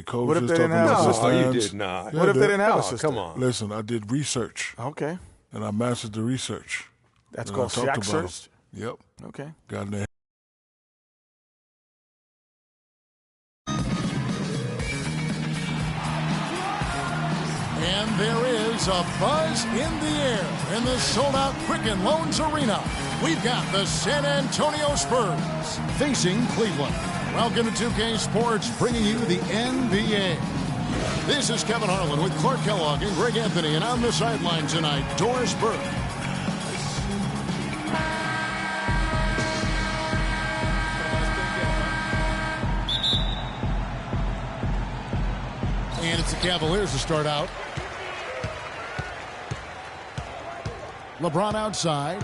coaches. What if they didn't have talking a about system? the No, you fans. did not. Yeah, What if I they did. didn't have a Oh, system? come on. Listen, I did research, Okay. and I mastered the research. That's And called I talked Shaq about 'em. search? Yep. Okay. Got in there. And there is a buzz in the air in the sold-out Quicken Loans Arena. We've got the San Antonio Spurs facing Cleveland. Welcome to 2K Sports, bringing you the NBA. This is Kevin Harlan with Clark Kellogg and Greg Anthony, and on the sideline tonight, Doris Burke. And it's the Cavaliers to start out. LeBron outside.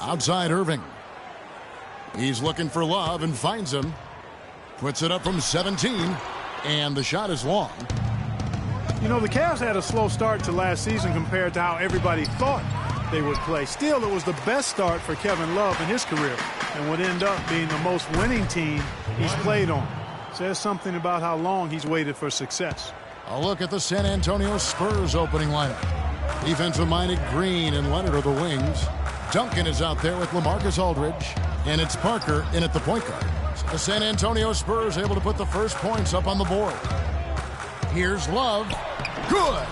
Outside Irving. He's looking for Love and finds him. Puts it up from 17. And the shot is long. You know, the Cavs had a slow start to last season compared to how everybody thought they would play. Still, it was the best start for Kevin Love in his career and would end up being the most winning team he's played on. Says something about how long he's waited for success. A look at the San Antonio Spurs opening lineup. Defensive-minded Green and Leonard are the wings. Duncan is out there with LaMarcus Aldridge. And it's Parker in at the point guard. So the San Antonio Spurs able to put the first points up on the board. Here's Love. Good.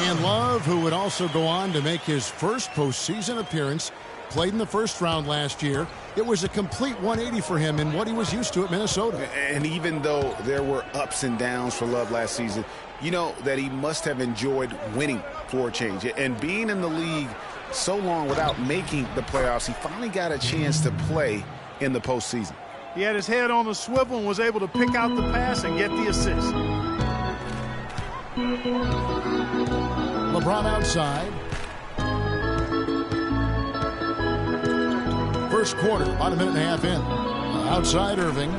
And Love, who would also go on to make his first postseason appearance, played in the first round last year. It was a complete 180 for him in what he was used to at Minnesota. And even though there were ups and downs for Love last season, you know that he must have enjoyed winning for a change. And being in the league so long without making the playoffs, he finally got a chance to play in the postseason. He had his head on a swivel and was able to pick out the pass and get the assist. LeBron outside. First quarter, about a minute and a half in. Outside Irving.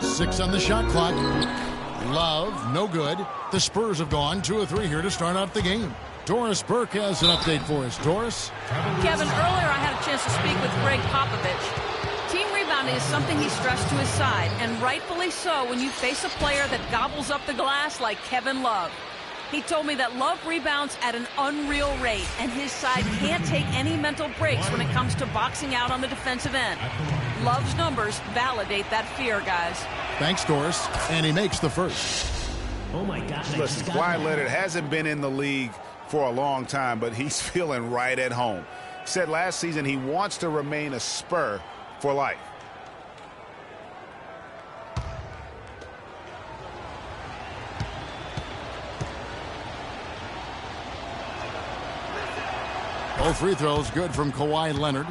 6 on the shot clock. Love, no good. The Spurs have gone 2 of 3 here to start out the game. Doris Burke has an update for us. Doris? Kevin, earlier I had a chance to speak with Greg Popovich. Team rebounding is something he stressed to his side, and rightfully so when you face a player that gobbles up the glass like Kevin Love. He told me that Love rebounds at an unreal rate, and his side can't take any mental breaks when it comes to boxing out on the defensive end. Love's numbers validate that fear, guys. Thanks, Doris. And he makes the first. Oh, my God. Listen, Kawhi Leonard hasn't been in the league for a long time, but he's feeling right at home. Said last season he wants to remain a Spur for life. Both free throws good from Kawhi Leonard.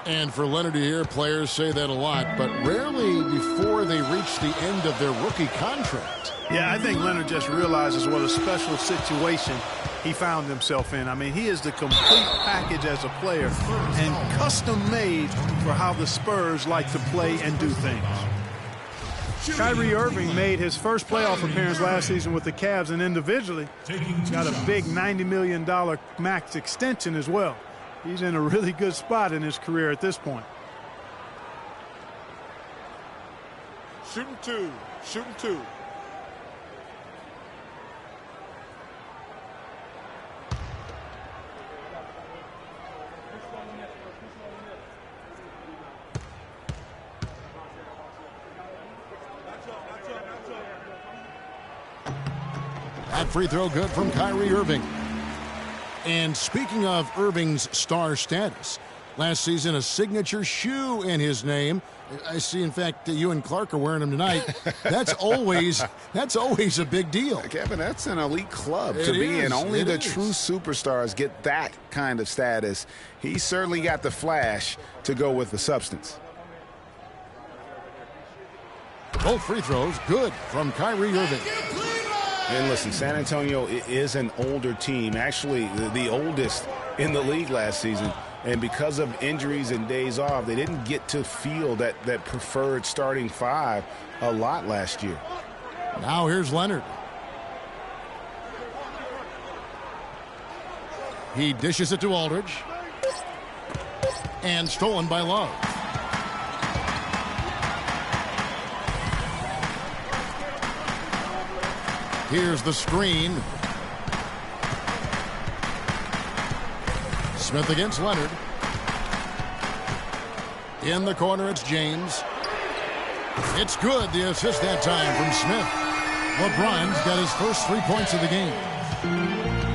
And for Leonard to hear players say that a lot, but rarely before they reach the end of their rookie contract. Yeah, I think Leonard just realizes what a special situation he found himself in. I mean, he is the complete package as a player and custom-made for how the Spurs like to play and do things. Kyrie Irving made his first playoff appearance last season with the Cavs, and individually got a big $90 million max extension as well. He's in a really good spot in his career at this point. Shooting two. Shooting two. That free throw good from Kyrie Irving. And speaking of Irving's star status, last season a signature shoe in his name. I see, in fact, that you and Clark are wearing them tonight. That's always a big deal. Kevin, that's an elite club It to be is, in. Only it the is. true superstars get that kind of status. He certainly got the flash to go with the substance. Both free throws good from Kyrie Irving. And listen, San Antonio is an older team, actually the oldest in the league last season. And because of injuries and days off, they didn't get to feel that preferred starting five a lot last year. Now here's Leonard. He dishes it to Aldridge. And stolen by Love. Here's the screen. Smith against Leonard. In the corner, it's James. It's good. The assist that time from Smith. LeBron's got his first 3 points of the game.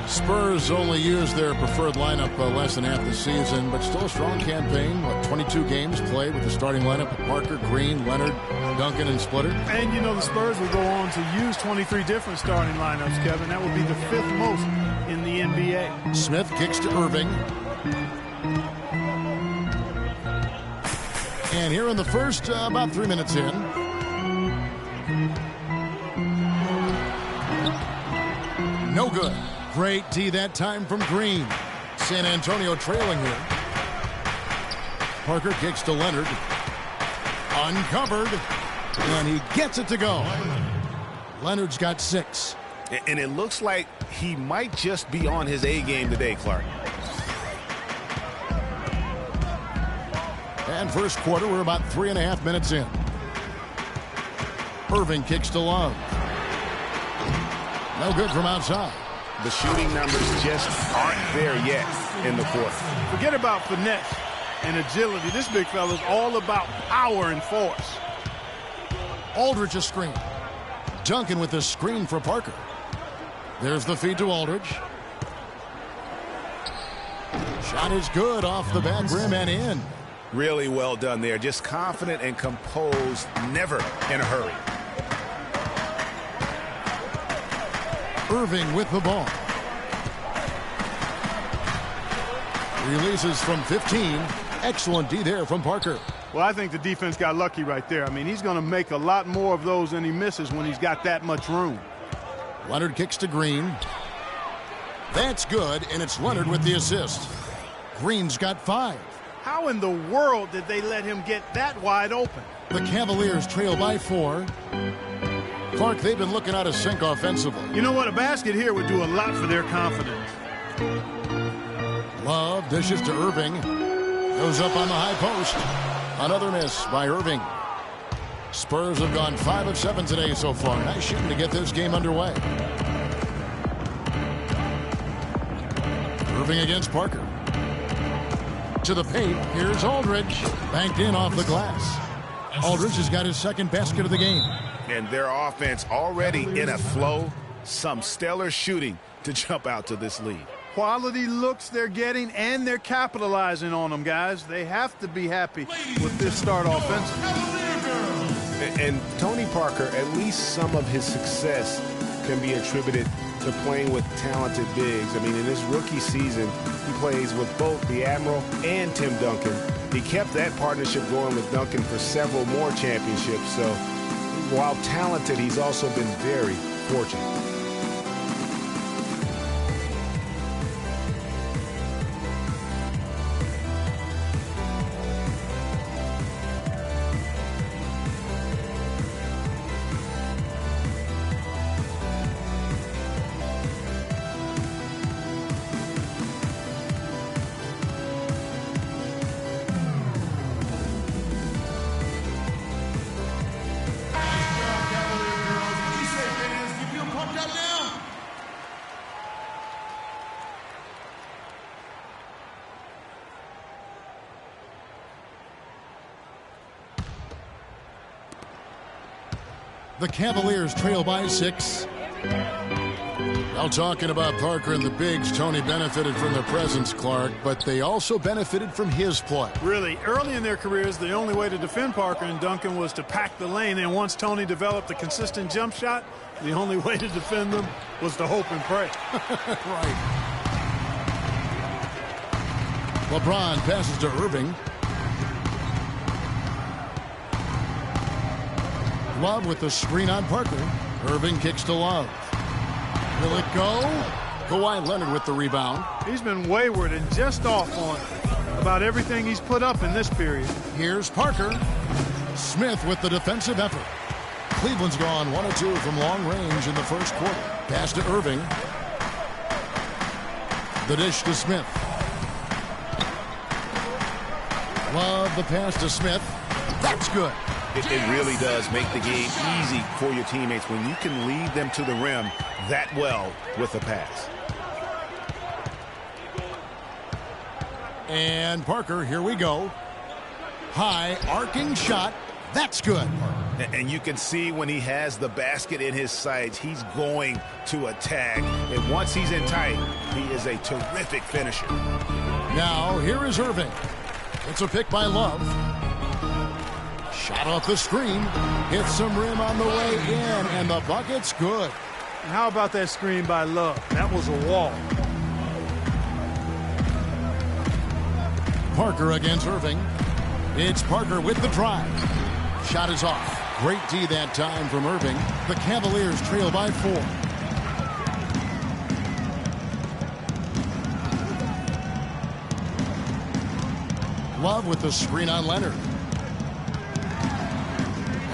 Spurs only used their preferred lineup less than half the season, but still a strong campaign. 22 games played with the starting lineup of Parker, Green, Leonard, Duncan, and Splitter. And, you know, the Spurs will go on to use 23 different starting lineups, Kevin. That would be the 5th most in the NBA. Smith kicks to Irving. And here in the first, about 3 minutes in. No good. Great D that time from Green. San Antonio trailing here. Parker kicks to Leonard. Uncovered. And he gets it to go. Leonard's got 6. And it looks like he might just be on his A game today, Clark. And first quarter, we're about 3.5 minutes in. Irving kicks to Love. No good from outside. The shooting numbers just aren't there yet in the quarter. Forget about finesse and agility. This big fella is all about power and force. Aldridge a screen. Duncan with the screen for Parker. There's the feed to Aldridge. Shot is good off the back rim and in. Really well done there. Just confident and composed, never in a hurry. Irving with the ball. Releases from 15. Excellent D there from Parker. Well, I think the defense got lucky right there. I mean, he's going to make a lot more of those than he misses when he's got that much room. Leonard kicks to Green. That's good, and it's Leonard with the assist. Green's got 5. How in the world did they let him get that wide open? The Cavaliers trail by 4. Clark, they've been looking out of sync offensively. You know what? A basket here would do a lot for their confidence. Love dishes to Irving. Goes up on the high post. Another miss by Irving. Spurs have gone 5 of 7 today so far. Nice shooting to get this game underway. Irving against Parker. To the paint. Here's Aldridge. Banked in off the glass. Aldridge has got his second basket of the game. And their offense already in a flow. Some stellar shooting to jump out to this lead. Quality looks they're getting, and they're capitalizing on them, guys. They have to be happy with this start offensively. And Tony Parker, at least some of his success can be attributed to playing with talented bigs. I mean, in his rookie season, he plays with both the Admiral and Tim Duncan. He kept that partnership going with Duncan for several more championships. So while talented, he's also been very fortunate. The Cavaliers trail by 6. Now talking about Parker and the bigs, Tony benefited from their presence, Clark, but they also benefited from his play. Really, early in their careers, the only way to defend Parker and Duncan was to pack the lane. And once Tony developed a consistent jump shot, the only way to defend them was to hope and pray. Right. LeBron passes to Irving. Love with the screen on Parker. Irving kicks to Love. Will it go? Kawhi Leonard with the rebound. He's been wayward and just off on about everything he's put up in this period. Here's Parker. Smith with the defensive effort. Cleveland's gone 1 of 2 from long range in the first quarter. Pass to Irving. The dish to Smith. Love the pass to Smith. That's good. It really does make the game easy for your teammates when you can lead them to the rim that well with a pass. And Parker, here we go. High arcing shot. That's good. And you can see when he has the basket in his sights, he's going to attack. And once he's in tight, he is a terrific finisher. Now, here is Irving. It's a pick by Love. Shot off the screen. Hits some rim on the way in, and the bucket's good. And how about that screen by Love? That was a wall. Parker against Irving. It's Parker with the drive. Shot is off. Great D that time from Irving. The Cavaliers trail by 4. Love with the screen on Leonard.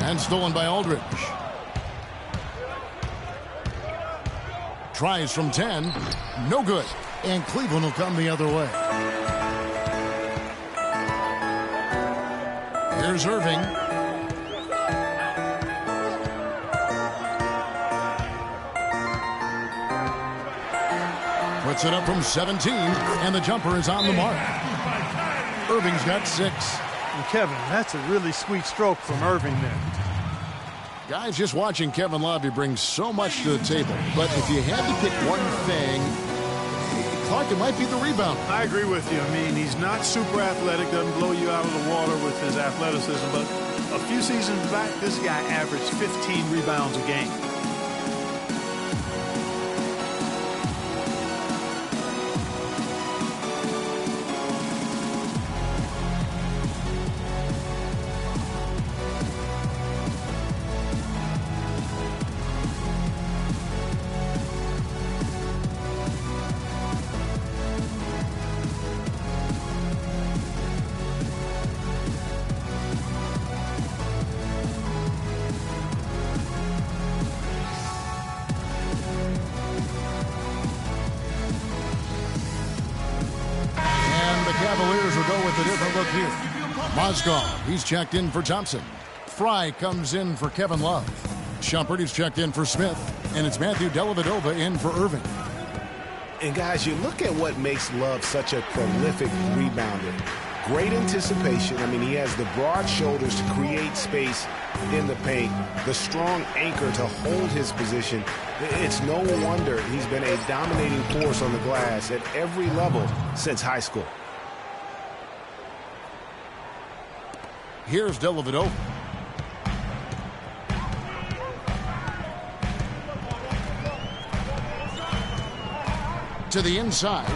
And stolen by Aldridge. Tries from 10. No good. And Cleveland will come the other way. Here's Irving. Puts it up from 17, and the jumper is on the mark. Irving's got 6. And Kevin, that's a really sweet stroke from Irving there. Guys, just watching Kevin Love, he brings so much to the table. But if you had to pick one thing, Clark, it might be the rebound. I agree with you. I mean, he's not super athletic, doesn't blow you out of the water with his athleticism, but a few seasons back, this guy averaged 15 rebounds a game. Cavaliers will go with a different look here. Mozgov, he's checked in for Thompson. Fry comes in for Kevin Love. Shumpert is checked in for Smith. And it's Matthew Dellavedova in for Irving. And guys, you look at what makes Love such a prolific rebounder. Great anticipation. I mean, he has the broad shoulders to create space in the paint, the strong anchor to hold his position. It's no wonder he's been a dominating force on the glass at every level since high school. Here's Dellavedova. To the inside.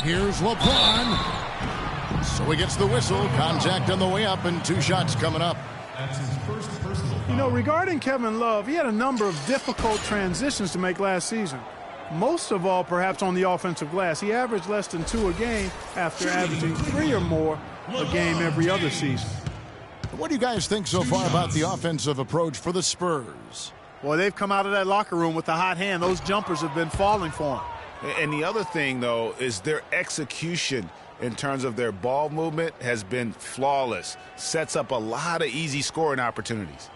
Here's LeBron. So he gets the whistle. Contact on the way up, and 2 shots coming up. That's his first personal. You know, regarding Kevin Love, he had a number of difficult transitions to make last season. Most of all, perhaps on the offensive glass. He averaged less than 2 a game after averaging 3 or more a game every other season. What do you guys think so far about the offensive approach for the Spurs? Well, they've come out of that locker room with a hot hand. Those jumpers have been falling for them. And the other thing, though, is their execution in terms of their ball movement has been flawless. Sets up a lot of easy scoring opportunities.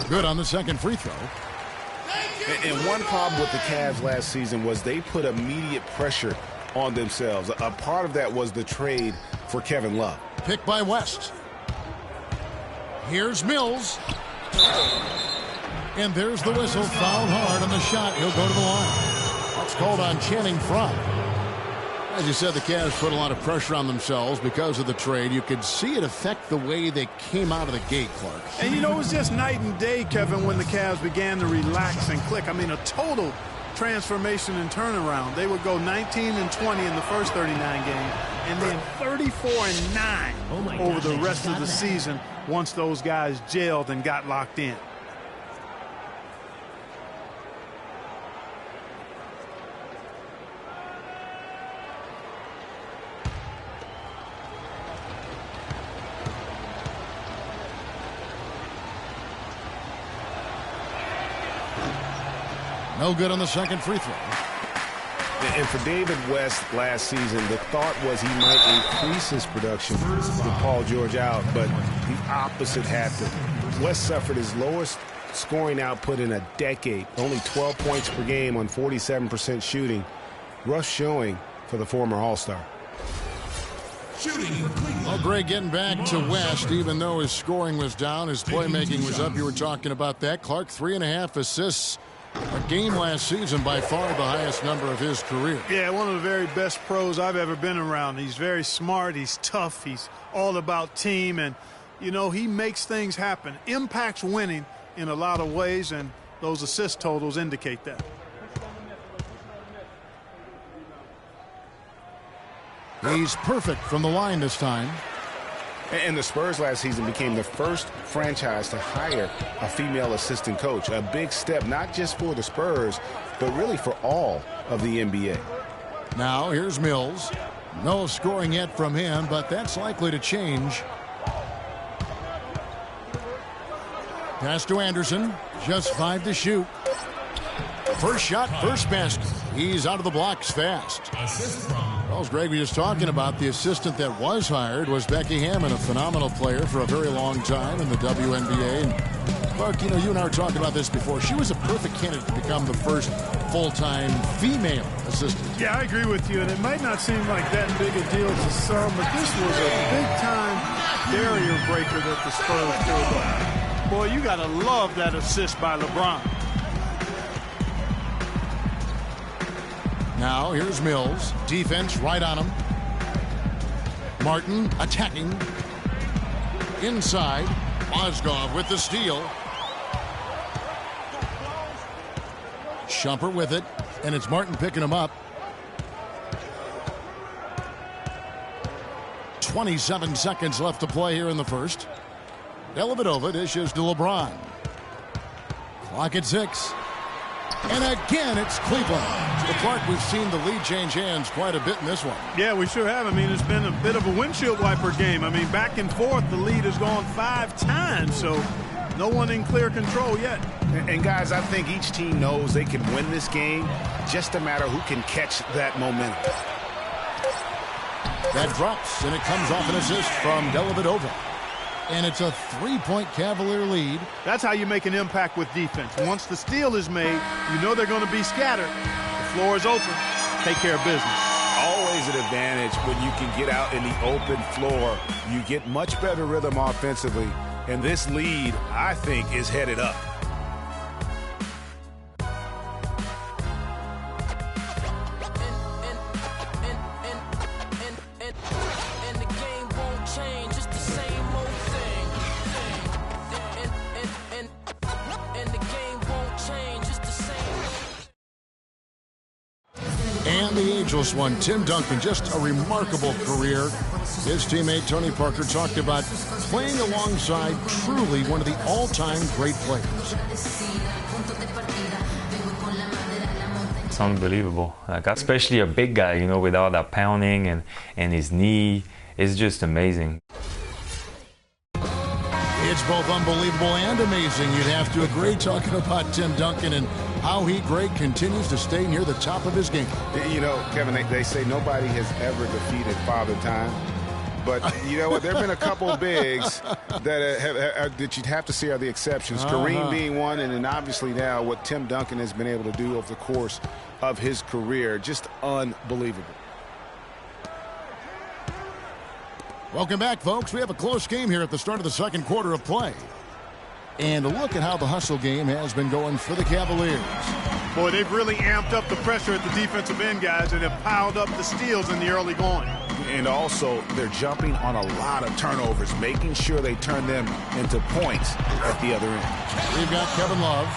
Good on the second free throw. And one problem with the Cavs last season was they put immediate pressure on themselves. A part of that was the trade for Kevin Love. Pick by West. Here's Mills. And there's the whistle. Fouled hard on the shot. He'll go to the line. That's called on Channing Frye. As you said, the Cavs put a lot of pressure on themselves because of the trade. You could see it affect the way they came out of the gate, Clark. And, you know, it was just night and day, Kevin, when the Cavs began to relax and click. I mean, a total transformation and turnaround. They would go 19-20 in the first 39 games and then 34-9 over the rest of the season once those guys gelled and got locked in. No good on the second free throw. And for David West last season, the thought was he might increase his production with Paul George out, but the opposite happened. West suffered his lowest scoring output in a decade, only 12 points per game on 47% shooting. Rough showing for the former All-Star. Well, Greg, getting back to West, even though his scoring was down, his playmaking was up. You were talking about that. Clark, 3.5 assists a game last season, by far the highest number of his career. Yeah, one of the very best pros I've ever been around. He's very smart. He's tough. He's all about team. And, you know, he makes things happen. Impacts winning in a lot of ways, and those assist totals indicate that. He's perfect from the line this time. And the Spurs last season became the first franchise to hire a female assistant coach. A big step, not just for the Spurs, but really for all of the NBA. Now here's Mills. No scoring yet from him, but that's likely to change. Pass to Anderson. Just 5 to shoot. First shot, first basket. He's out of the blocks fast. Well, as Greg was just talking about, the assistant that was hired was Becky Hammond, a phenomenal player for a very long time in the WNBA. And Clark, you know, you and I were talking about this before. She was a perfect candidate to become the first full-time female assistant. Yeah, I agree with you, and it might not seem like that big a deal to some, but this was a big-time barrier breaker that the Spurs pulled off. Boy, you got to love that assist by LeBron. Now here's Mills. Defense right on him. Martin attacking. Inside. Mozgov with the steal. Shumpert with it. And it's Martin picking him up. 27 seconds left to play here in the first. Dellavedova dishes to LeBron. Clock at 6. And again, it's Cleveland. But Clark, we've seen the lead change hands quite a bit in this one. Yeah, we sure have. I mean, it's been a bit of a windshield wiper game. I mean, back and forth, the lead has gone 5 times, so no one in clear control yet. And guys, I think each team knows they can win this game, just a matter who can catch that momentum. That drops, and it comes off an assist from Dellavedova. And it's a 3-point Cavalier lead. That's how you make an impact with defense. Once the steal is made, you know they're going to be scattered. The floor is open. Take care of business. Always an advantage when you can get out in the open floor. You get much better rhythm offensively. And this lead, I think, is headed up. Ageless one, Tim Duncan, just a remarkable career. His teammate Tony Parker talked about playing alongside truly one of the all-time great players. It's unbelievable. Like, especially a big guy, you know, with all that pounding and his knee. It's just amazing. It's both unbelievable and amazing, you'd have to agree, talking about Tim Duncan and how he, Greg, continues to stay near the top of his game. You know, Kevin, they say nobody has ever defeated Father Time. But, you know what, there have been a couple of bigs that you'd have to say are the exceptions. Kareem being one, and then obviously now what Tim Duncan has been able to do over the course of his career. Just unbelievable. Welcome back, folks. We have a close game here at the start of the second quarter of play. And look at how the hustle game has been going for the Cavaliers. Boy, they've really amped up the pressure at the defensive end, guys, and have piled up the steals in the early going. And also, they're jumping on a lot of turnovers, making sure they turn them into points at the other end. We've got Kevin Love.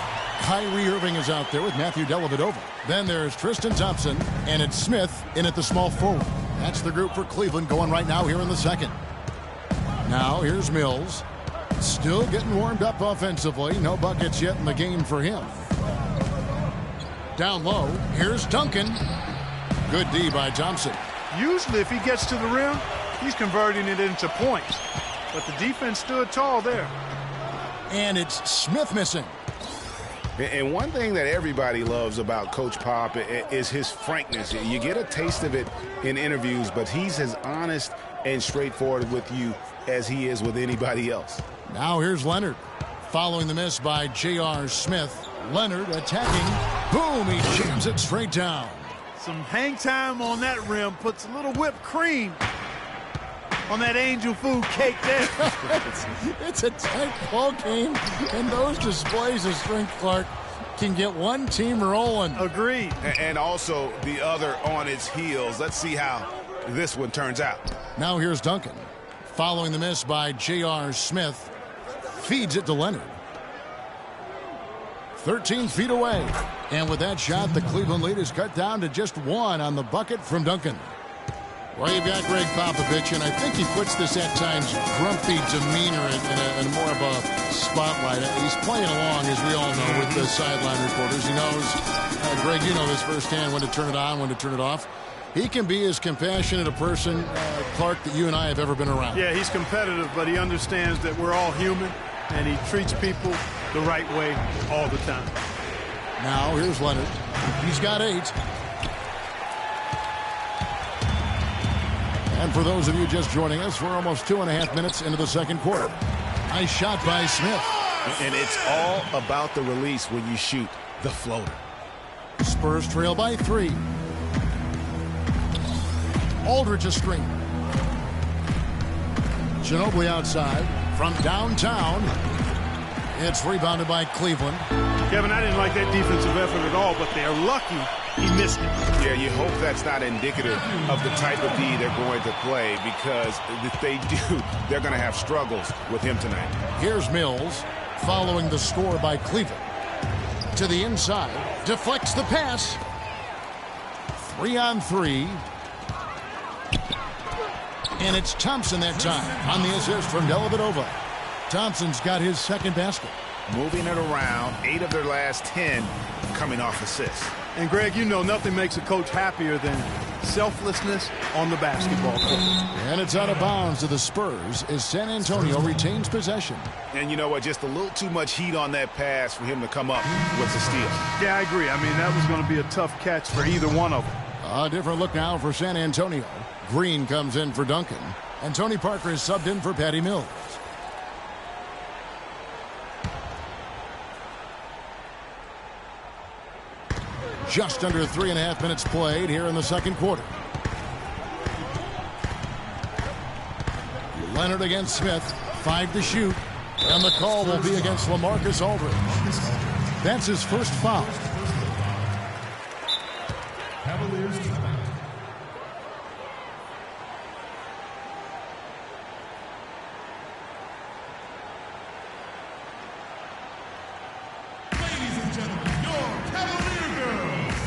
Kyrie Irving is out there with Matthew Dellavedova. Then there's Tristan Thompson, and it's Smith in at the small forward. That's the group for Cleveland going right now here in the second. Now here's Mills. Still getting warmed up offensively. No buckets yet in the game for him. Down low, here's Duncan. Good D by Thompson. Usually if he gets to the rim, he's converting it into points. But the defense stood tall there. And it's Smith missing. And one thing that everybody loves about Coach Pop is his frankness. You get a taste of it in interviews, but he's as honest and straightforward with you as he is with anybody else. Now here's Leonard. Following the miss by J.R. Smith. Leonard attacking. Boom, he jams it straight down. Some hang time on that rim, puts a little whipped cream on that angel food cake there. It's a tight ball game, and those displays of strength, Clark, can get one team rolling. Agreed. And also the other on its heels. Let's see how this one turns out. Now here's Duncan. Following the miss by J.R. Smith. Feeds it to Leonard. 13 feet away. And with that shot, the Cleveland lead is cut down to just one on the bucket from Duncan. Well, you've got Greg Popovich, and I think he puts this at times grumpy demeanor in more of a spotlight. He's playing along, as we all know, with the sideline reporters. He knows, Greg, you know this firsthand, when to turn it on, when to turn it off. He can be as compassionate a person, Clark, that you and I have ever been around. Yeah, he's competitive, but he understands that we're all human, and he treats people the right way all the time. Now, here's Leonard. He's got 8. And for those of you just joining us, we're almost 2.5 minutes into the second quarter. Nice shot by Smith. And it's all about the release when you shoot the floater. Spurs trail by 3. Aldridge a screen. Ginobili outside from downtown. It's rebounded by Cleveland. Kevin, I didn't like that defensive effort at all, but they're lucky he missed it. Yeah, you hope that's not indicative of the type of D they're going to play, because if they do, they're going to have struggles with him tonight. Here's Mills following the score by Cleveland. To the inside. Deflects the pass. 3-on-3. And it's Thompson that time on the assist from Dellavedova. Thompson's got his second basket. Moving it around, 8 of their last 10 coming off assists. And, Greg, you know nothing makes a coach happier than selflessness on the basketball court. And it's out of bounds to the Spurs as San Antonio retains possession. And you know what? Just a little too much heat on that pass for him to come up with the steal. Yeah, I agree. I mean, that was going to be a tough catch for either one of them. A different look now for San Antonio. Green comes in for Duncan. And Tony Parker is subbed in for Patty Mills. Just under 3.5 minutes played here in the second quarter. Leonard against Smith. 5 to shoot. And the call will be against LaMarcus Aldridge. That's his first foul. Cavaliers timeout. Ladies and gentlemen, your Cavalier girls.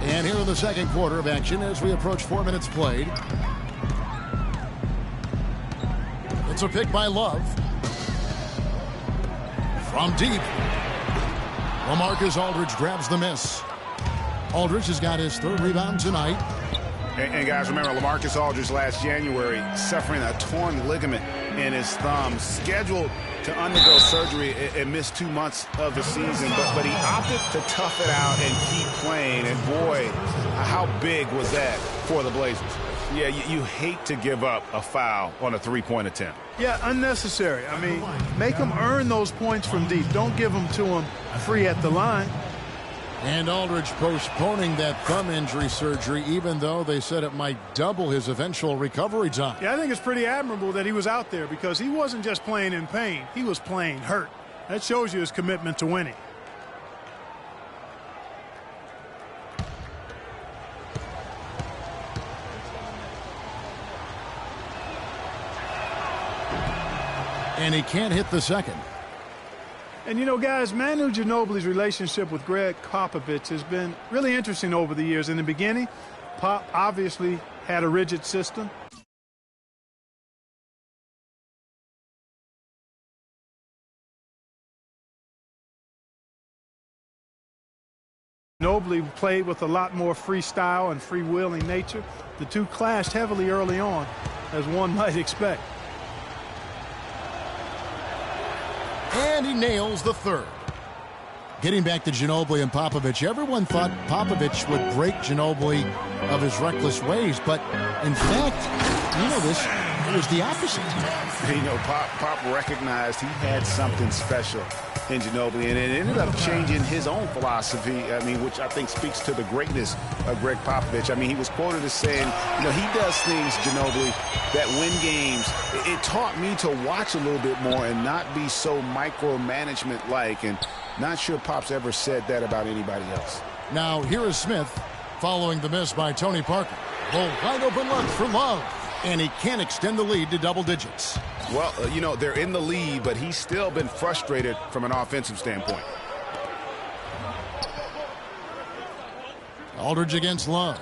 And here in the second quarter of action as we approach 4 minutes played. It's a pick by Love. From deep. LaMarcus Aldridge grabs the miss. Aldridge has got his 3rd rebound tonight. And guys, remember, LaMarcus Aldridge last January suffering a torn ligament in his thumb, scheduled to undergo surgery and miss 2 months of the season, but he opted to tough it out and keep playing. And boy, how big was that for the Blazers? Yeah, you hate to give up a foul on a 3-point attempt. Yeah, unnecessary. I mean, make them earn those points from deep. Don't give them to them free at the line. And Aldridge postponing that thumb injury surgery, even though they said it might double his eventual recovery time. Yeah, I think it's pretty admirable that he was out there because he wasn't just playing in pain. He was playing hurt. That shows you his commitment to winning. And he can't hit the second. And, you know, guys, Manu Ginobili's relationship with Greg Popovich has been really interesting over the years. In the beginning, Pop obviously had a rigid system. Ginobili played with a lot more freestyle and freewheeling nature. The two clashed heavily early on, as one might expect. And he nails the third. Getting back to Ginobili and Popovich, everyone thought Popovich would break Ginobili of his reckless ways, but in fact, you know this, it was the opposite. You know, Pop recognized he had something special in Ginobili, and it ended up changing his own philosophy, I mean, which I think speaks to the greatness of Greg Popovich. I mean, he was quoted as saying, you know, he does things, Ginobili, that win games. It taught me to watch a little bit more and not be so micromanagement-like, and not sure Pop's ever said that about anybody else. Now, here is Smith following the miss by Tony Parker. Oh, wide open look for Love. And he can't extend the lead to double digits. Well, you know, they're in the lead, but he's still been frustrated from an offensive standpoint. Aldridge against Love.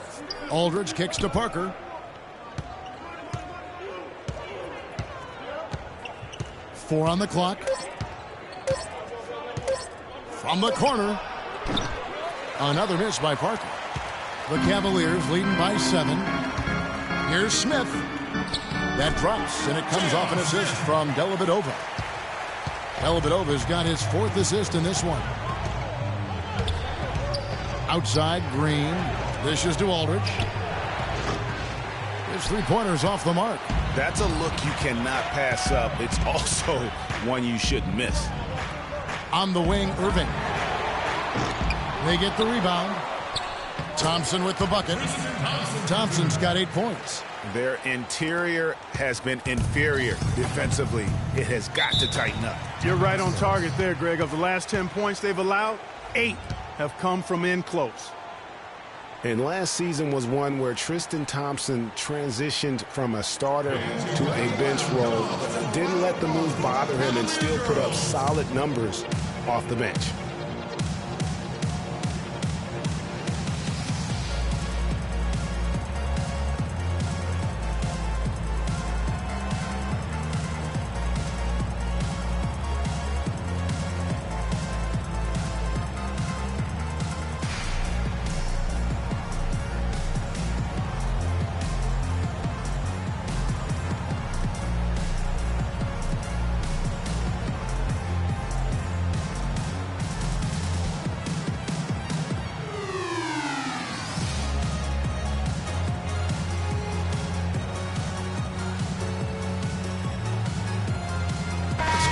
Aldridge kicks to Parker. Four on the clock. From the corner. Another miss by Parker. The Cavaliers leading by 7. Here's Smith. That drops, and it comes off an assist from Dellavedova. Dellavedova's got his 4th assist in this one. Outside, Green. Dishes to Aldridge. His 3-pointer's off the mark. That's a look you cannot pass up. It's also one you shouldn't miss. On the wing, Irving. They get the rebound. Thompson with the bucket. Thompson's got 8 points. Their interior has been inferior defensively. It has got to tighten up. You're right on target there, Greg. Of the last 10 points they've allowed, 8 have come from in close. And last season was one where Tristan Thompson transitioned from a starter to a bench role, didn't let the move bother him, and still put up solid numbers off the bench.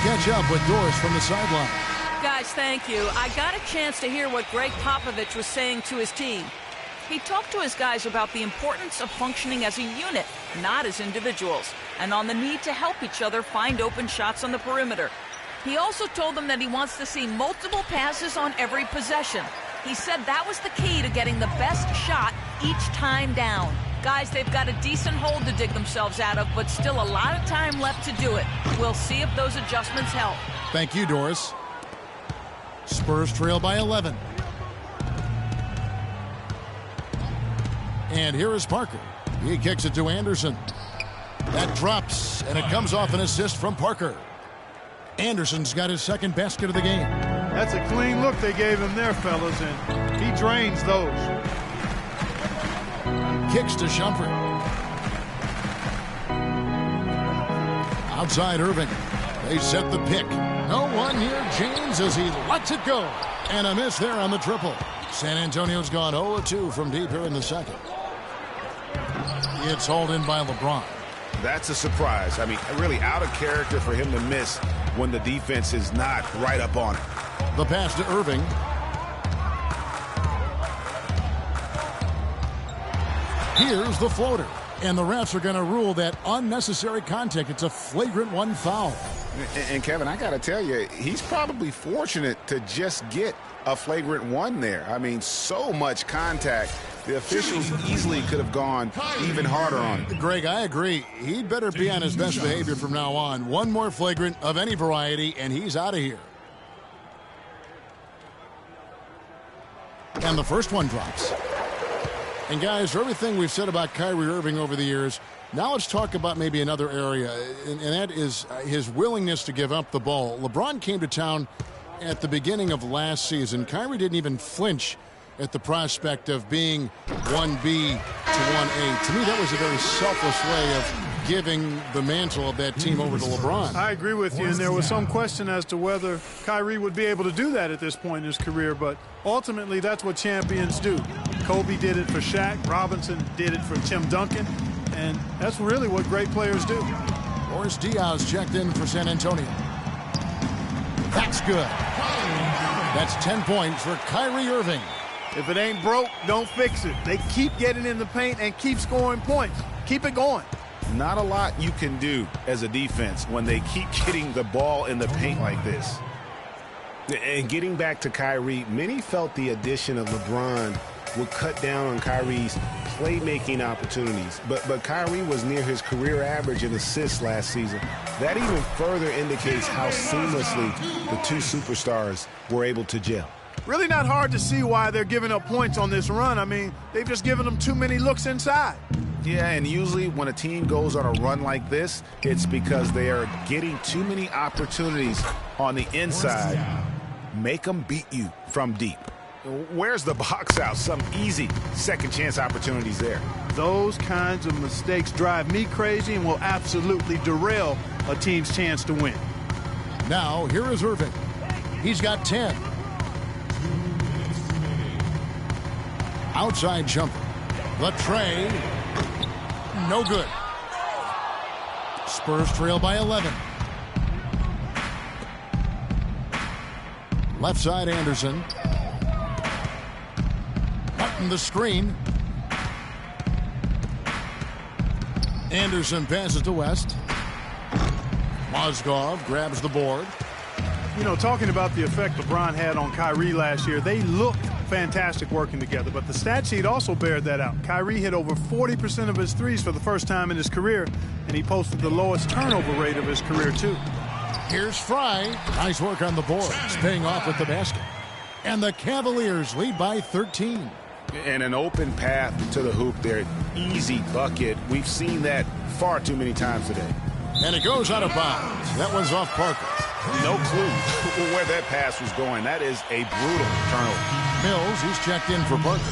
Catch up with Doris from the sideline. Guys, thank you. I got a chance to hear what Greg Popovich was saying to his team. He talked to his guys about the importance of functioning as a unit, not as individuals, and on the need to help each other find open shots on the perimeter. He also told them that he wants to see multiple passes on every possession. He said that was the key to getting the best shot each time down. Guys, they've got a decent hole to dig themselves out of, but still a lot of time left to do it. We'll see if those adjustments help. Thank you, Doris. Spurs trail by 11. And here is Parker. He kicks it to Anderson. That drops, and it comes off an assist from Parker. Anderson's got his 2nd basket of the game. That's a clean look they gave him there, fellas, and he drains those. Kicks to Shumpert. Outside Irving. They set the pick. No one near James as he lets it go. And a miss there on the triple. San Antonio's gone 0-2 from deep here in the second. It's hauled in by LeBron. That's a surprise. I mean, really out of character for him to miss when the defense is not right up on it. The pass to Irving. Here's the floater. And the refs are going to rule that unnecessary contact. It's a flagrant one foul. And Kevin, I got to tell you, he's probably fortunate to just get a flagrant one there. I mean, so much contact. The officials easily could have gone even harder on him. Greg, I agree. He'd better be on his best behavior from now on. One more flagrant of any variety, and he's out of here. And the first one drops. And guys, for everything we've said about Kyrie Irving over the years, now let's talk about maybe another area, and that is his willingness to give up the ball. LeBron came to town at the beginning of last season. Kyrie didn't even flinch at the prospect of being 1B to 1A. To me, that was a very selfless way of giving the mantle of that team over to LeBron. I agree with you, and there was some question as to whether Kyrie would be able to do that at this point in his career, but ultimately that's what champions do. Kobe did it for Shaq, Robinson did it for Tim Duncan, and that's really what great players do. Boris Diaz checked in for San Antonio. That's good. That's 10 points for Kyrie Irving. If it ain't broke, don't fix it. They keep getting in the paint and keep scoring points. Keep it going. Not a lot you can do as a defense when they keep getting the ball in the paint like this. And getting back to Kyrie, many felt the addition of LeBron would cut down on Kyrie's playmaking opportunities. But Kyrie was near his career average in assists last season. That even further indicates how seamlessly the two superstars were able to gel. Really not hard to see why they're giving up points on this run. I mean, they've just given them too many looks inside. Yeah, and usually when a team goes on a run like this, it's because they are getting too many opportunities on the inside. Make them beat you from deep. Where's the box out? Some easy second chance opportunities there. Those kinds of mistakes drive me crazy and will absolutely derail a team's chance to win. Now, here is Irving. He's got 10. Outside jumper. The tray. No good. Spurs trail by 11. Left side Anderson. Martin the screen. Anderson passes to West. Mozgov grabs the board. You know, talking about the effect LeBron had on Kyrie last year, they looked fantastic working together, but the stat sheet also bared that out. Kyrie hit over 40% of his threes for the first time in his career, and he posted the lowest turnover rate of his career, too. Here's Fry. Nice work on the board. It's paying off with the basket. And the Cavaliers lead by 13. And an open path to the hoop there. Easy bucket. We've seen that far too many times today. And it goes out of bounds. That one's off Parker. No clue where that pass was going. That is a brutal turnover. Mills, he's checked in for Parker.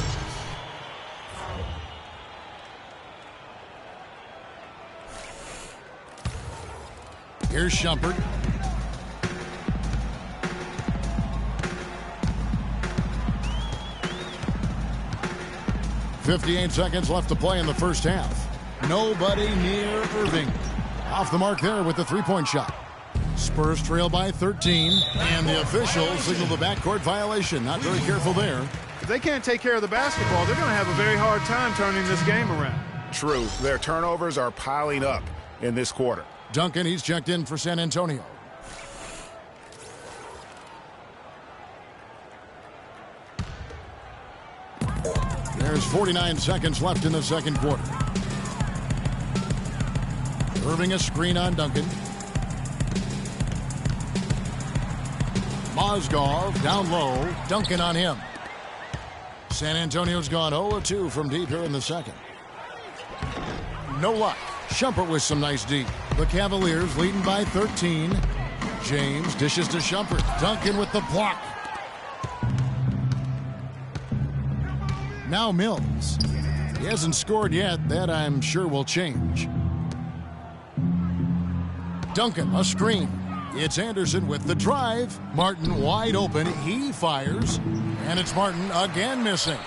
Here's Shumpert. .58 seconds left to play in the first half. Nobody near Irving. Off the mark there with the three-point shot. Spurs trail by 13, and the officials signal the backcourt violation. Not very careful there. If they can't take care of the basketball, they're going to have a very hard time turning this game around. True. Their turnovers are piling up in this quarter. Duncan, he's checked in for San Antonio. There's 49 seconds left in the second quarter. Irving a screen on Duncan. Mozgov down low. Duncan on him. San Antonio's gone 0-2 from deep here in the second. No luck. Shumpert with some nice deep. The Cavaliers leading by 13. James dishes to Shumpert. Duncan with the block. Now Mills. He hasn't scored yet. That I'm sure will change. Duncan, a screen. It's Anderson with the drive. Martin wide open. He fires. And it's Martin again missing.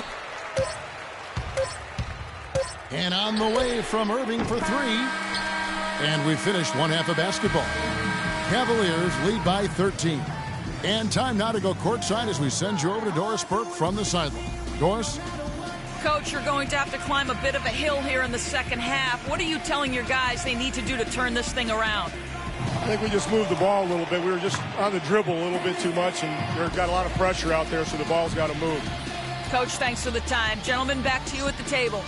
And on the way from Irving for three. And we finished one half of basketball. Cavaliers lead by 13. And time now to go courtside as we send you over to Doris Burke from the sideline. Doris? Coach, you're going to have to climb a bit of a hill here in the second half. What are you telling your guys they need to do to turn this thing around? I think we just moved the ball a little bit. We were just on the dribble a little bit too much, and we've got a lot of pressure out there, so the ball's got to move. Coach, thanks for the time. Gentlemen, back to you at the table.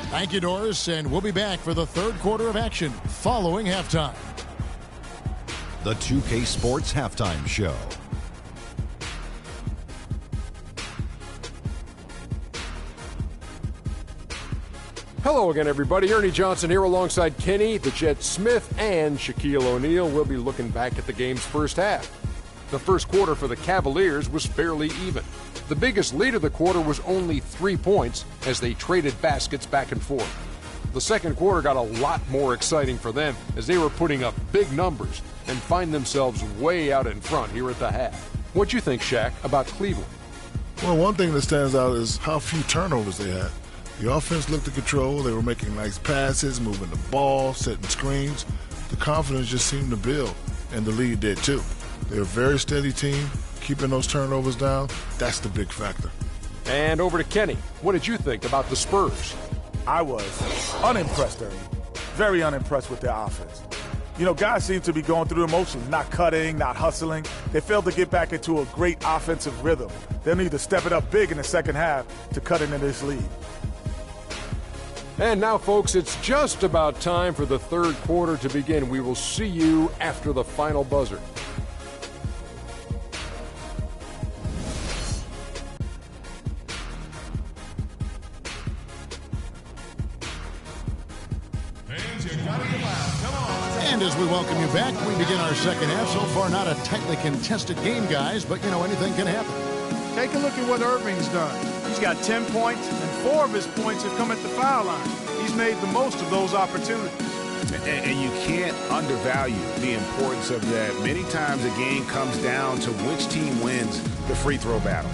Thank you, Doris, and we'll be back for the third quarter of action following halftime. The 2K Sports Halftime Show. Hello again, everybody. Ernie Johnson here alongside Kenny, the Jet Smith, and Shaquille O'Neal. We'll be looking back at the game's first half. The first quarter for the Cavaliers was fairly even. The biggest lead of the quarter was only 3 points as they traded baskets back and forth. The second quarter got a lot more exciting for them as they were putting up big numbers and find themselves way out in front here at the half. What'd you think, Shaq, about Cleveland? Well, one thing that stands out is how few turnovers they had. The offense looked in control. They were making nice passes, moving the ball, setting screens. The confidence just seemed to build, and the lead did too. They're a very steady team. Keeping those turnovers down, that's the big factor. And over to Kenny. What did you think about the Spurs? I was unimpressed, Ernie. Very unimpressed with their offense. You know, guys seem to be going through the motions, not cutting, not hustling. They failed to get back into a great offensive rhythm. They'll need to step it up big in the second half to cut into this lead. And now, folks, it's just about time for the third quarter to begin. We will see you after the final buzzer. And as we welcome you back, we begin our second half. So far, not a tightly contested game, guys, but, you know, anything can happen. Take a look at what Irving's done. He's got 10 points, and 4 of his points have come at the foul line. He's made the most of those opportunities. And you can't undervalue the importance of that. Many times a game comes down to which team wins the free throw battle.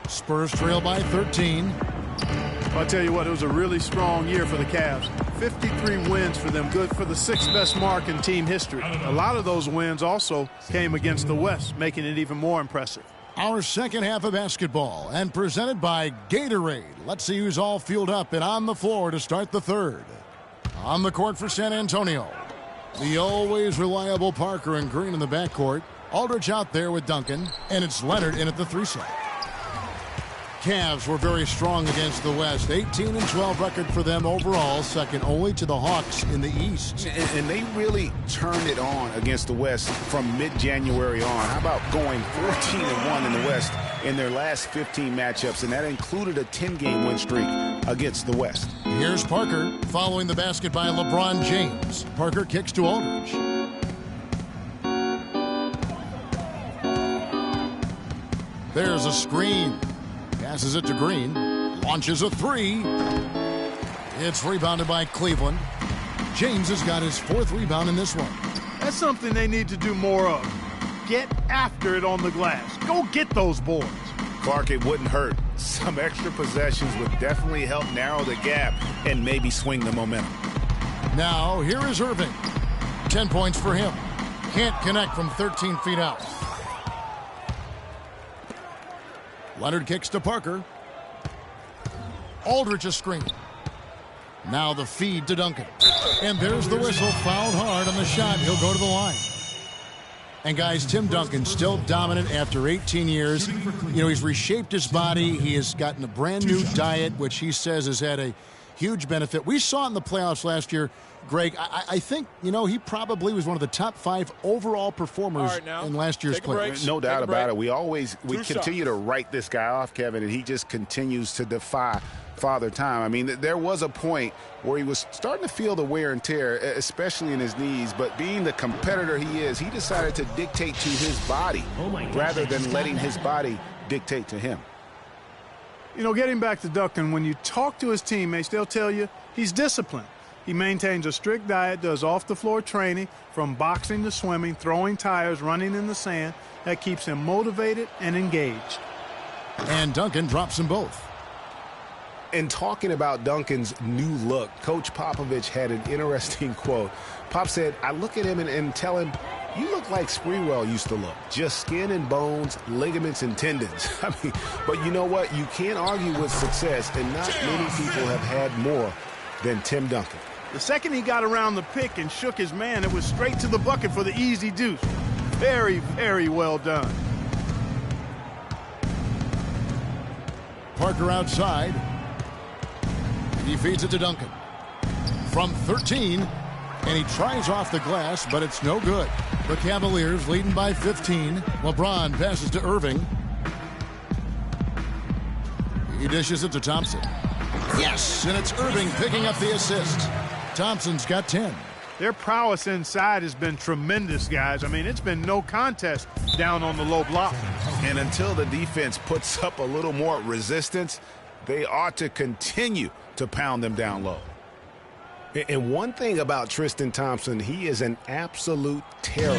Spurs trail by 13. I'll tell you what, it was a really strong year for the Cavs. 53 wins for them, good for the 6th best mark in team history. A lot of those wins also came against the West, making it even more impressive. Our second half of basketball, and presented by Gatorade. Let's see who's all fueled up and on the floor to start the third. On the court for San Antonio, the always reliable Parker and Green in the backcourt. Aldridge out there with Duncan, and it's Leonard in at the 3 slot. Cavs were very strong against the West. 18-12 record for them overall, second only to the Hawks in the East. And they really turned it on against the West from mid-January on. How about going 14-1 in the West in their last 15 matchups, and that included a 10-game win streak against the West. Here's Parker following the basket by LeBron James. Parker kicks to Aldridge. There's a screen. Passes it to Green. Launches a 3. It's rebounded by Cleveland. James has got his 4th rebound in this one. That's something they need to do more of. Get after it on the glass. Go get those boards. Clark, it wouldn't hurt. Some extra possessions would definitely help narrow the gap and maybe swing the momentum. Now, here is Irving. 10 points for him. Can't connect from 13 feet out. Leonard kicks to Parker. Aldridge a screen. Now the feed to Duncan. And there's the whistle. Fouled hard on the shot. He'll go to the line. And guys, Tim Duncan still dominant after 18 years. You know, he's reshaped his body. He has gotten a brand new diet, which he says has had a huge benefit. We saw in the playoffs last year, Greg, I think, he probably was one of the top 5 overall performers in last year's playoffs. No doubt about it. We continue to write this guy off, Kevin, and he just continues to defy Father Time. I mean, there was a point where he was starting to feel the wear and tear, especially in his knees, but being the competitor he is, he decided to dictate to his body rather than letting his body dictate to him. Getting back to Duncan, when you talk to his teammates, they'll tell you he's disciplined. He maintains a strict diet, does off-the-floor training, from boxing to swimming, throwing tires, running in the sand. That keeps him motivated and engaged. And Duncan drops them both. And talking about Duncan's new look, Coach Popovich had an interesting quote. Pop said, I look at him and tell him, you look like Sprewell used to look. Just skin and bones, ligaments and tendons. But you know what? You can't argue with success, and not many people have had more than Tim Duncan. The second he got around the pick and shook his man, it was straight to the bucket for the easy deuce. Very, very well done. Parker outside. He feeds it to Duncan. From 13, and he tries off the glass, but it's no good. The Cavaliers leading by 15. LeBron passes to Irving. He dishes it to Thompson. Yes, and it's Irving picking up the assist. Thompson's got 10. Their prowess inside has been tremendous, guys. I mean, it's been no contest down on the low block. And until the defense puts up a little more resistance, they ought to continue to pound them down low. And one thing about Tristan Thompson, he is an absolute terror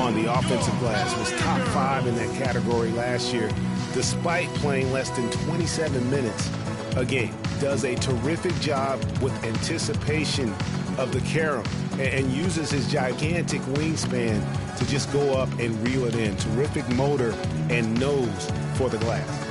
on the offensive glass. Was top 5 in that category last year, despite playing less than 27 minutes a game. Does a terrific job with anticipation of the carom and uses his gigantic wingspan to just go up and reel it in. Terrific motor and nose for the glass.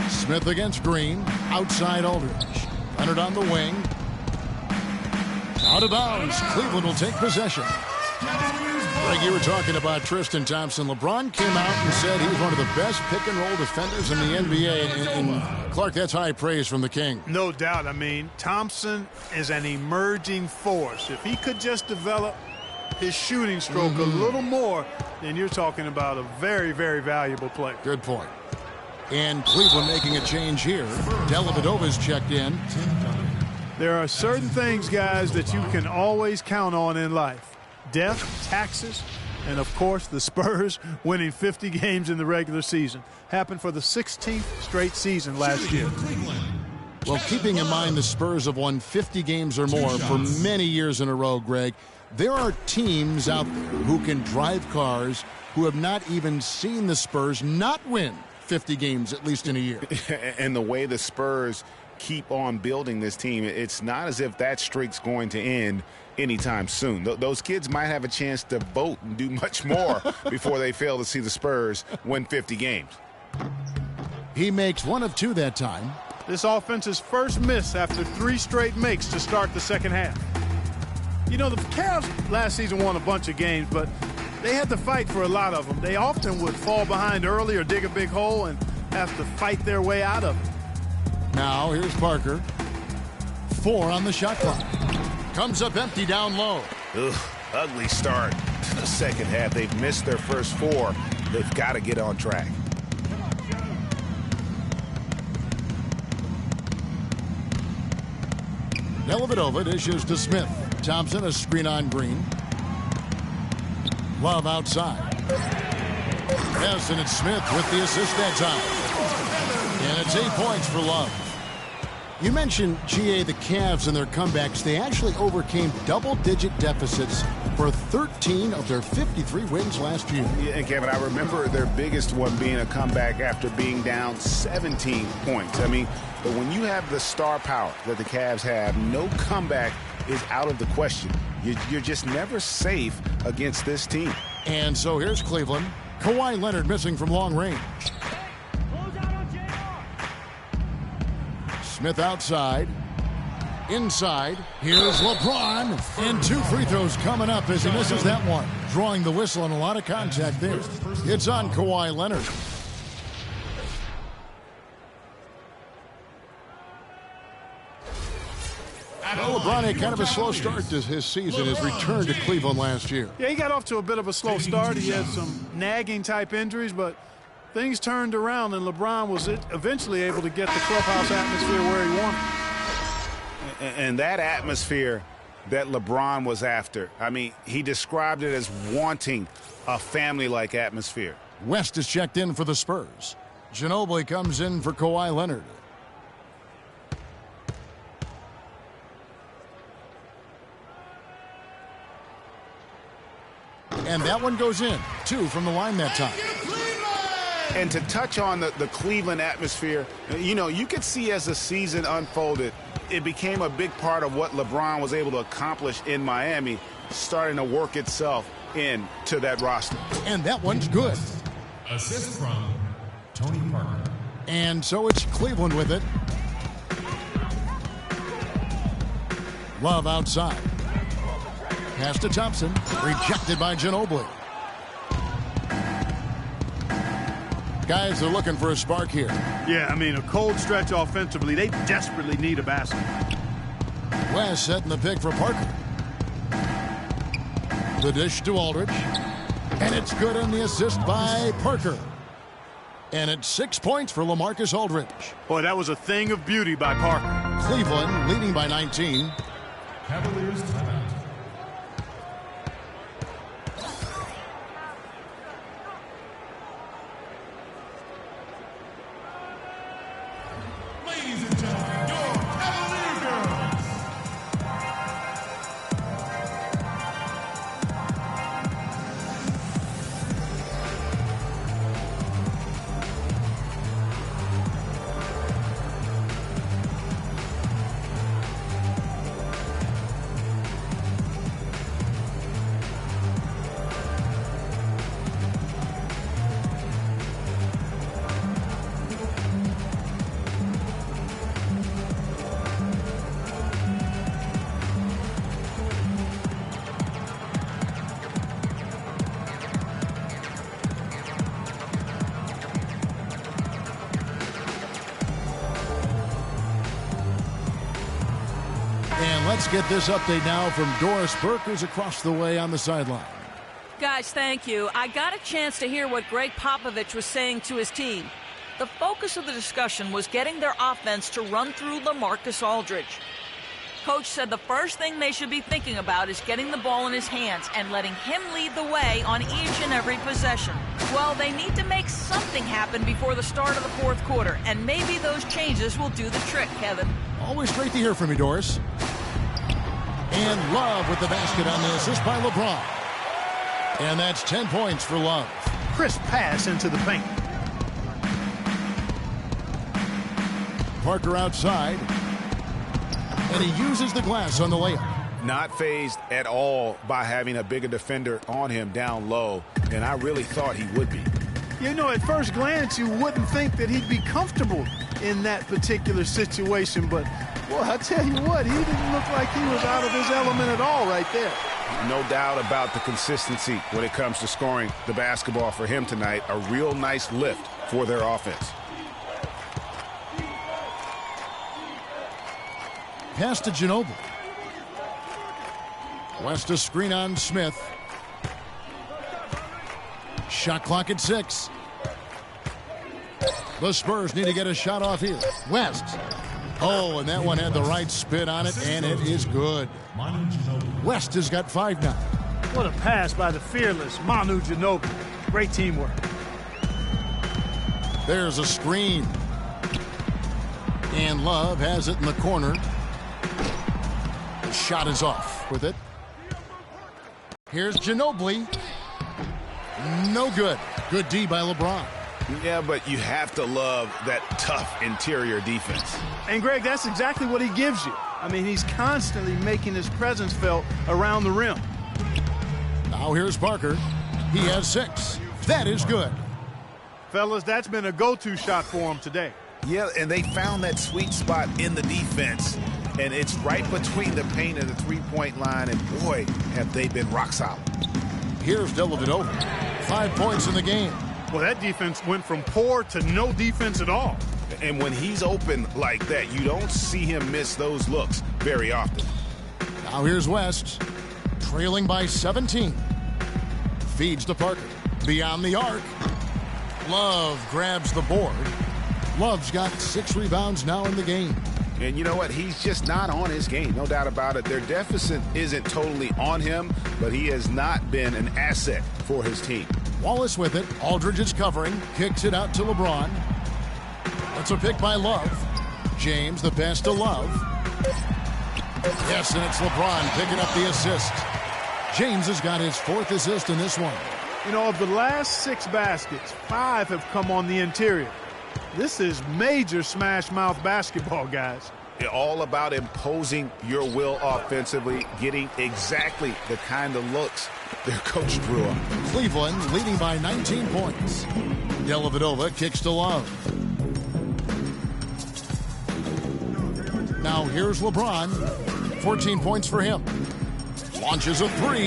Smith against Green. Outside Aldridge. Leonard on the wing. Out of bounds. Cleveland will take possession. Greg, you were talking about Tristan Thompson. LeBron came out and said he was one of the best pick-and-roll defenders in the NBA. And Clark, that's high praise from the King. No doubt. I mean, Thompson is an emerging force. If he could just develop his shooting stroke a little more, then you're talking about a very, very valuable player. Good point. And Cleveland making a change here. Dellavedova's checked in. There are certain things, guys, that you can always count on in life. Death, taxes, and, of course, the Spurs winning 50 games in the regular season. Happened for the 16th straight season last year. Well, keeping in mind the Spurs have won 50 games or more for many years in a row, Greg, there are teams out there who can drive cars who have not even seen the Spurs not win 50 games, at least in a year. And the way the Spurs keep on building this team, it's not as if that streak's going to end anytime soon. Those kids might have a chance to vote and do much more before they fail to see the Spurs win 50 games. He makes 1 of 2 that time. This offense's first miss after 3 straight makes to start the second half. You know, the Cavs last season won a bunch of games, but they had to fight for a lot of them. They often would fall behind early or dig a big hole and have to fight their way out of it. Now here's Parker. 4 on the shot clock. Comes up empty down low. Ugh, ugly start to the second half. They've missed their first 4. They've got to get on track. Dellavedova dishes to Smith. Thompson a screen on Green. Love outside. Yes, and it's Smith with the assist that time. And it's 8 points for Love. You mentioned, GA, the Cavs and their comebacks. They actually overcame double-digit deficits for 13 of their 53 wins last year. Yeah, and Kevin, I remember their biggest one being a comeback after being down 17 points. I mean, but when you have the star power that the Cavs have, no comeback is out of the question. You're just never safe against this team. And so here's Cleveland. Kawhi Leonard missing from long range. Smith outside. Inside. Here's LeBron. And 2 free throws coming up as he misses that one. Drawing the whistle and a lot of contact there. It's on Kawhi Leonard. Well, LeBron had kind of a slow start to his season, his return to Cleveland last year. Yeah, he got off to a bit of a slow start. He had some nagging type injuries, but things turned around, and LeBron was eventually able to get the clubhouse atmosphere where he wanted. And that atmosphere that LeBron was after, I mean, he described it as wanting a family-like atmosphere. West is checked in for the Spurs. Ginobili comes in for Kawhi Leonard. And that one goes in. 2 from the line that time. And to touch on the Cleveland atmosphere, you know, you could see as the season unfolded, it became a big part of what LeBron was able to accomplish in Miami, starting to work itself into that roster. And that one's good. Assist from Tony Parker. And so it's Cleveland with it. Love outside. Pass to Thompson. Rejected by Ginobili. Guys are looking for a spark here. Yeah, I mean, a cold stretch offensively. They desperately need a basket. West setting the pick for Parker. The dish to Aldridge. And it's good on the assist by Parker. And it's 6 points for LaMarcus Aldridge. Boy, that was a thing of beauty by Parker. Cleveland leading by 19. Cavaliers timeout. Ladies and gentlemen, your Cavalier girls. And let's get this update now from Doris Burke, who's across the way on the sideline. Guys, thank you. I got a chance to hear what Greg Popovich was saying to his team. The focus of the discussion was getting their offense to run through LaMarcus Aldridge. Coach said the first thing they should be thinking about is getting the ball in his hands and letting him lead the way on each and every possession. Well, they need to make something happen before the start of the fourth quarter, and maybe those changes will do the trick, Kevin. Always great to hear from you, Doris. And Love with the basket on the assist by LeBron. And that's 10 points for Love. Crisp pass into the paint. Parker outside. And he uses the glass on the layup. Not fazed at all by having a bigger defender on him down low, and I really thought he would be. You know, at first glance, you wouldn't think that he'd be comfortable in that particular situation, but, boy, I tell you what, he didn't look like he was out of his element at all right there. No doubt about the consistency when it comes to scoring the basketball for him tonight. A real nice lift for their offense. Pass to Ginobili. West a screen on Smith. Shot clock at 6. The Spurs need to get a shot off here. West. Oh, and that one had the right spin on it, and it is good. West has got 5 now. What a pass by the fearless Manu Ginobili. Great teamwork. There's a screen. And Love has it in the corner. The shot is off with it. Here's Ginobili. No good. Good D by LeBron. Yeah, but you have to love that tough interior defense. And, Greg, that's exactly what he gives you. I mean, he's constantly making his presence felt around the rim. Now here's Parker. He has 6. That is good. Fellas, that's been a go-to shot for him today. Yeah, and they found that sweet spot in the defense. And it's right between the paint and the three-point line. And, boy, have they been rock solid. Here's Dellavedova. 5 points in the game. Well, that defense went from poor to no defense at all. And when he's open like that, you don't see him miss those looks very often. Now here's West, trailing by 17. Feeds to Parker. Beyond the arc. Love grabs the board. Love's got 6 rebounds now in the game. And you know what? He's just not on his game. No doubt about it. Their deficit isn't totally on him, but he has not been an asset for his team. Wallace with it. Aldridge is covering. Kicks it out to LeBron. That's a pick by Love. James, the pass to Love. Yes, and it's LeBron picking up the assist. James has got his 4th assist in this one. You know, of the last 6 baskets, 5 have come on the interior. This is major smash-mouth basketball, guys. All about imposing your will offensively, getting exactly the kind of looks their coach drew up. Cleveland leading by 19 points. Dellavedova kicks to Love. Now here's LeBron. 14 points for him. Launches a 3,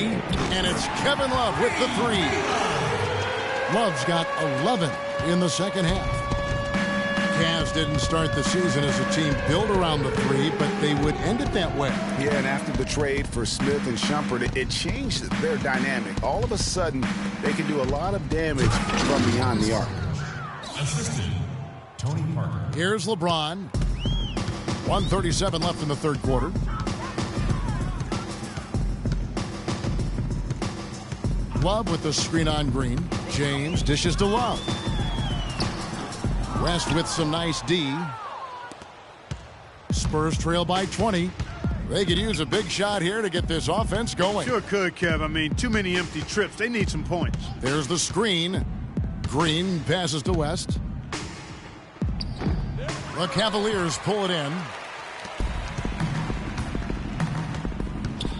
and it's Kevin Love with the 3. Love's got 11 in the second half. CAVS didn't start the season as a team built around the 3, but they would end it that way. Yeah, and after the trade for Smith and Shumpert, it changed their dynamic. All of a sudden, they can do a lot of damage from beyond the arc. Assistant, Tony Parker. Here's LeBron. 1:37 left in the third quarter. Love with the screen on Green. James dishes to Love. West with some nice D. Spurs trail by 20. They could use a big shot here to get this offense going. Sure could, Kev. I mean, too many empty trips. They need some points. There's the screen. Green passes to West. The Cavaliers pull it in.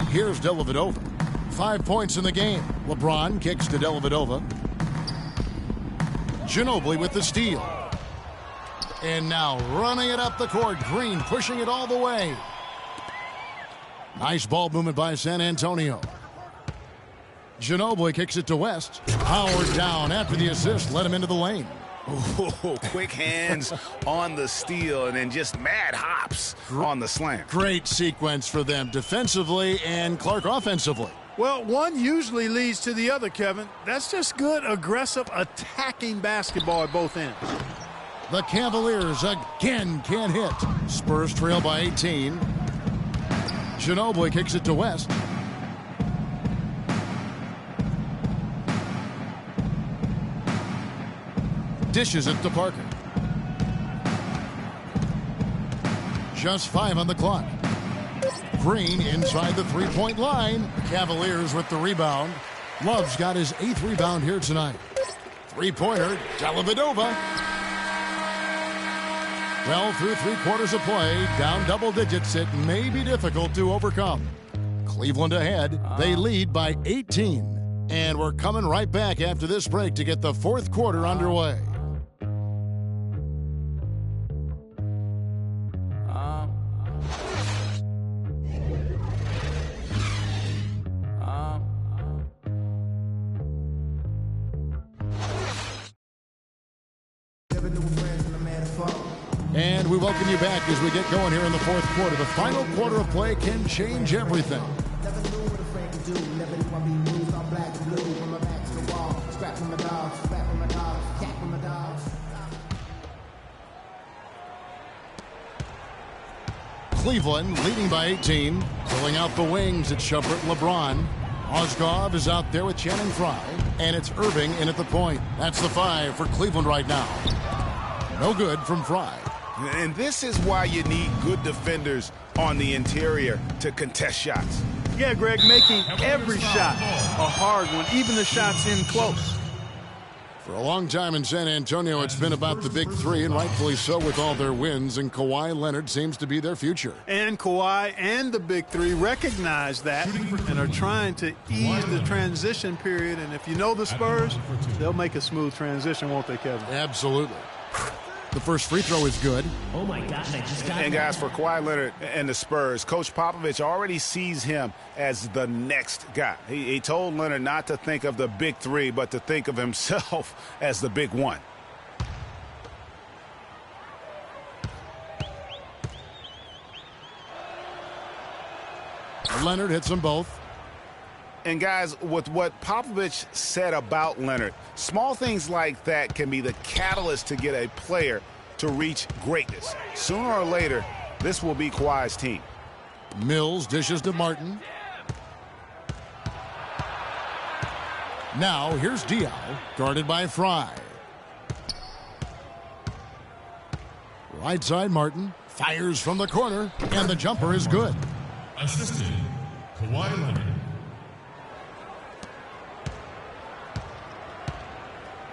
Here's Dellavedova. 5 points in the game. LeBron kicks to Dellavedova. Ginobili with the steal. And now running it up the court. Green pushing it all the way. Nice ball movement by San Antonio. Ginobili kicks it to West. Howard down after the assist. Let him into the lane. Oh, quick hands on the steal and then just mad hops on the slam. Great sequence for them defensively and Clark offensively. Well, one usually leads to the other, Kevin. That's just good, aggressive, attacking basketball at both ends. The Cavaliers again can't hit. Spurs trail by 18. Ginobili kicks it to West. Dishes it to Parker. Just 5 on the clock. Green inside the three-point line. Cavaliers with the rebound. Love's got his 8th rebound here tonight. Three-pointer, Dellavedova. Well, through 3 quarters of play, down double digits, it may be difficult to overcome. Cleveland ahead. They lead by 18. And we're coming right back after this break to get the 4th quarter underway. And we welcome you back as we get going here in the 4th quarter. The final quarter of play can change everything. Cleveland leading by 18. Pulling out the wings, it's Shumpert and LeBron. Ozgov is out there with Channing Frye. And it's Irving in at the point. That's the 5 for Cleveland right now. No good from Frye. And this is why you need good defenders on the interior to contest shots. Yeah, Greg, making every shot a hard one, even the shots in close. For a long time in San Antonio, it's been about the big three, and rightfully so with all their wins, and Kawhi Leonard seems to be their future. And Kawhi and the big three recognize that and are trying to ease the transition period. And if you know the Spurs, they'll make a smooth transition, won't they, Kevin? Absolutely. The first free throw is good. Oh, my God, I just got And, guys, for Kawhi Leonard and the Spurs, Coach Popovich already sees him as the next guy. He told Leonard not to think of the big three, but to think of himself as the big one. Leonard hits them both. And, guys, with what Popovich said about Leonard, small things like that can be the catalyst to get a player to reach greatness. Sooner or later, this will be Kawhi's team. Mills dishes to Martin. Now, here's Diaw, guarded by Fry. Right side, Martin fires from the corner, and the jumper is good. Assistant, Kawhi Leonard.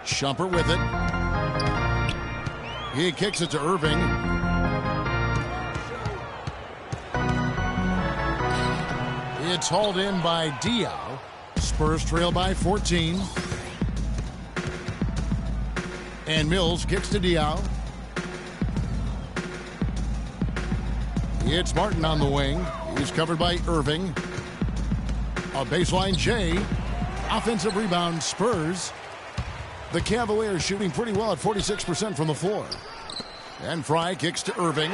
Shumpert with it. He kicks it to Irving. It's hauled in by Diaw. Spurs trail by 14. And Mills kicks to Diaw. It's Martin on the wing. He's covered by Irving. A baseline J. Offensive rebound, Spurs. The Cavaliers shooting pretty well at 46% from the floor. And Fry kicks to Irving.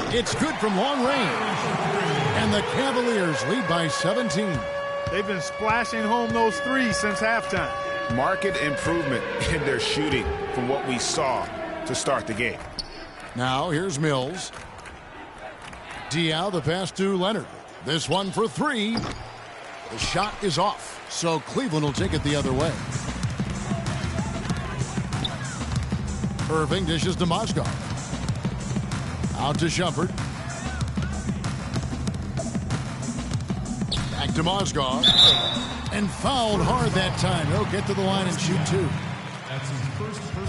It's good from long range. And the Cavaliers lead by 17. They've been splashing home those threes since halftime. Marked improvement in their shooting from what we saw to start the game. Now here's Mills. Diaw, the pass to Leonard. This one for three. The shot is off, so Cleveland will take it the other way. Irving dishes to Mozgov. Out to Shumpert. Back to Mozgov. And fouled hard that time. He'll get to the line and shoot two.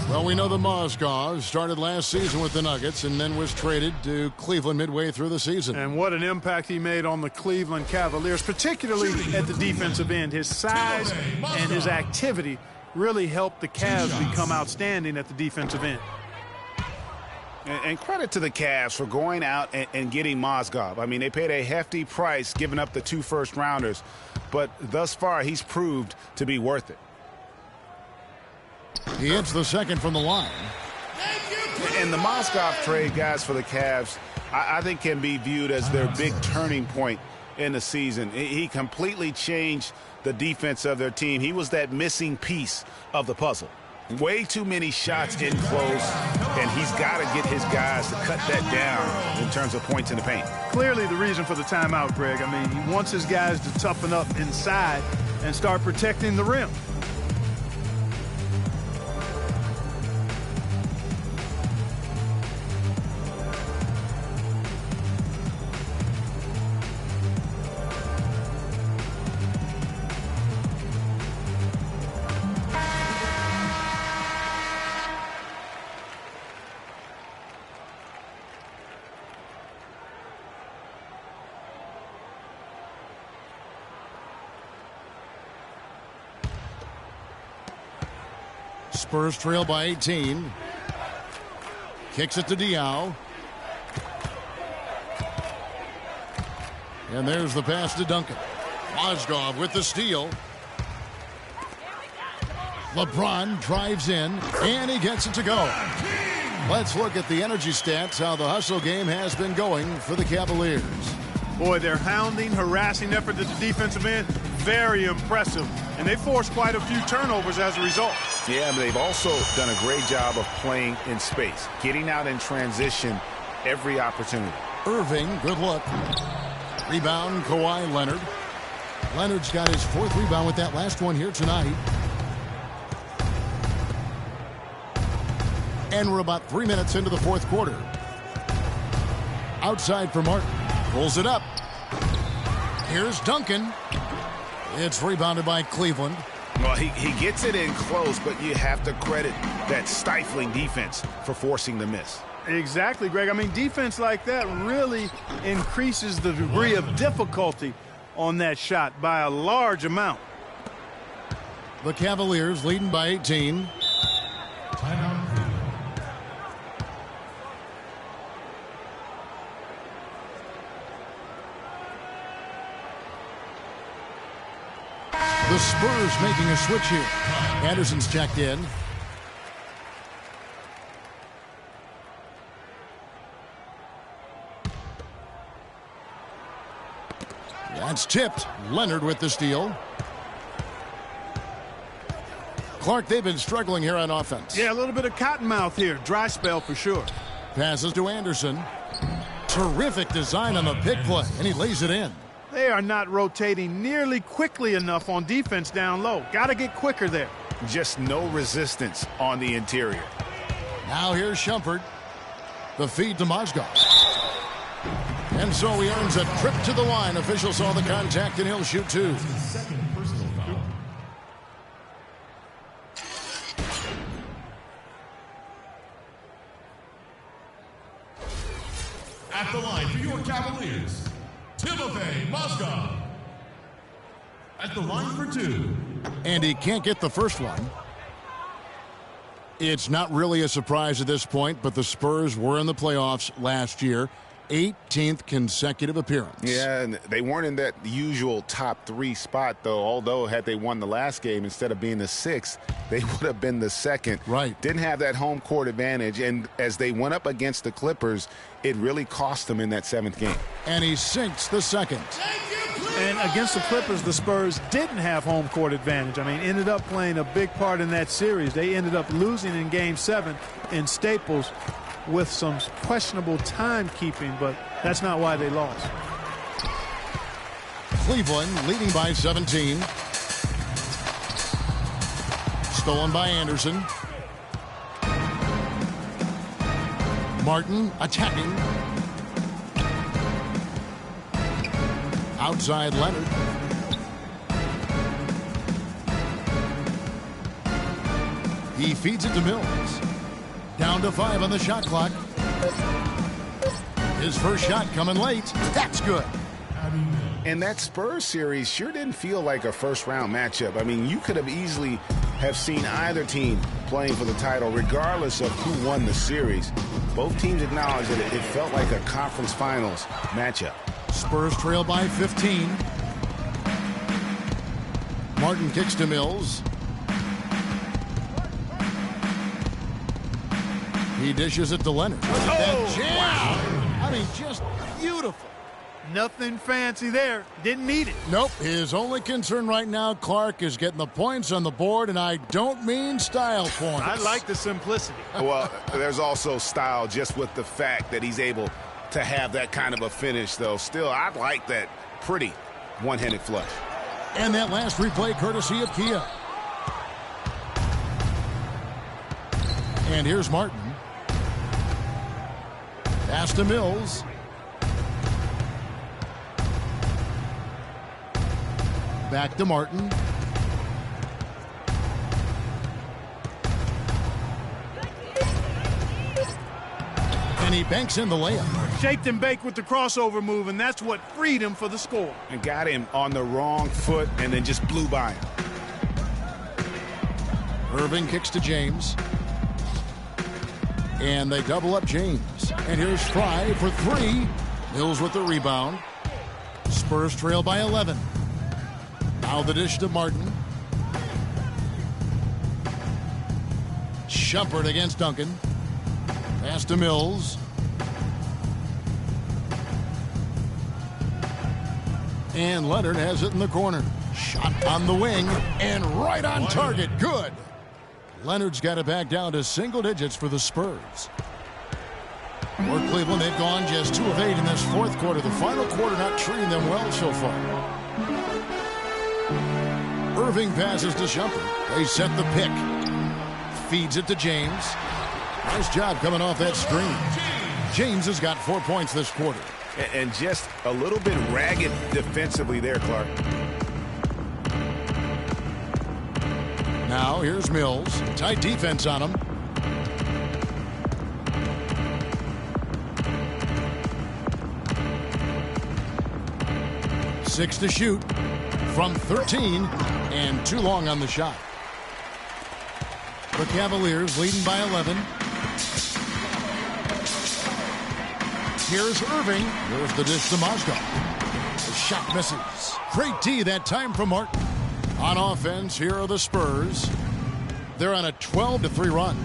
Well, we know the Mozgov started last season with the Nuggets and then was traded to Cleveland midway through the season. And what an impact he made on the Cleveland Cavaliers, particularly at the defensive end. His size and his activity really helped the Cavs become outstanding at the defensive end. And credit to the Cavs for going out and getting Mozgov. I mean, they paid a hefty price giving up the 2 first-rounders, but thus far he's proved to be worth it. He hits the second from the line. And the Mozgov trade, guys, for the Cavs, I think can be viewed as their big turning point in the season. He completely changed the defense of their team. He was that missing piece of the puzzle. Way too many shots in close, and he's got to get his guys to cut that down in terms of points in the paint. Clearly the reason for the timeout, Greg. I mean, he wants his guys to toughen up inside and start protecting the rim. Spurs trail by 18. Kicks it to Diaw. And there's the pass to Duncan. Mozgov with the steal. LeBron drives in, and he gets it to go. Let's look at the energy stats, how the hustle game has been going for the Cavaliers. Boy, their hounding, harassing effort at the defensive end, very impressive. And they forced quite a few turnovers as a result. Yeah, but they've also done a great job of playing in space, getting out in transition every opportunity. Irving, good look. Rebound, Kawhi Leonard. Leonard's got his 4th rebound with that last one here tonight. And we're about 3 minutes into the fourth quarter. Outside for Martin. Pulls it up. Here's Duncan. It's rebounded by Cleveland. Well, he gets it in close, but you have to credit that stifling defense for forcing the miss. Exactly, Greg. I mean, defense like that really increases the degree of difficulty on that shot by a large amount. The Cavaliers leading by 18. Timeout, Cleveland. The Spurs making a switch here. Anderson's checked in. That's tipped. Leonard with the steal. Clark, they've been struggling here on offense. Yeah, a little bit of cottonmouth here. Dry spell for sure. Passes to Anderson. Terrific design on the pick play, and he lays it in. They are not rotating nearly quickly enough on defense down low. Got to get quicker there. Just no resistance on the interior. Now here's Shumpert. The feed to Mozgov. And so he earns a trip to the line. Officials saw the contact, and he'll shoot two. Second personal foul. At the line for your Cavaliers, Timofey Mozgov. At the line for two. And he can't get the first one. It's not really a surprise at this point, but the Spurs were in the playoffs last year. 18th consecutive appearance. Yeah, and they weren't in that usual top three spot, though. Although, had they won the last game, instead of being the sixth, they would have been the second. Right. Didn't have that home court advantage, and as they went up against the Clippers, it really cost them in that seventh game. And he sinks the second. And against the Clippers, the Spurs didn't have home court advantage. I mean, ended up playing a big part in that series. They ended up losing in Game 7 in Staples with some questionable timekeeping, but that's not why they lost. Cleveland leading by 17. Stolen by Anderson. Martin attacking. Outside Leonard. He feeds it to Mills. Down to 5 on the shot clock. His first shot coming late. That's good. And that Spurs series sure didn't feel like a first-round matchup. I mean, you could have easily have seen either team playing for the title, regardless of who won the series. Both teams acknowledged that it felt like a conference finals matchup. Spurs trail by 15. Martin kicks to Mills. He dishes it to Leonard. Oh, wow. I mean, just beautiful. Nothing fancy there. Didn't need it. Nope. His only concern right now, Clark, is getting the points on the board, and I don't mean style points. I like the simplicity. Well, there's also style just with the fact that he's able to have that kind of a finish, though. Still, I like that pretty one-handed flush. And that last replay courtesy of Kia. And here's Martin. Pass to Mills. Back to Martin. And he banks in the layup. Shaked and baked with the crossover move, and that's what freed him for the score. And got him on the wrong foot and then just blew by him. Irving kicks to James. And they double up James. And here's Fry for 3. Mills with the rebound. Spurs trail by 11. Now the dish to Martin. Shumpert against Duncan. Pass to Mills. And Leonard has it in the corner. Shot on the wing and right on target. Good. Leonard's got it back down to single digits for the Spurs. For Cleveland, they've gone just 2 of 8 in this fourth quarter. The final quarter not treating them well so far. Irving passes to Shumpert. They set the pick. Feeds it to James. Nice job coming off that screen. James has got 4 points this quarter. And just a little bit ragged defensively there, Clark. Now here's Mills. Tight defense on him. Six to shoot from 13 and too long on the shot. The Cavaliers leading by 11. Here's Irving. There's the dish to Mozgov. The shot misses. Great D that time from Martin. On offense, here are the Spurs. They're on a 12-3 run.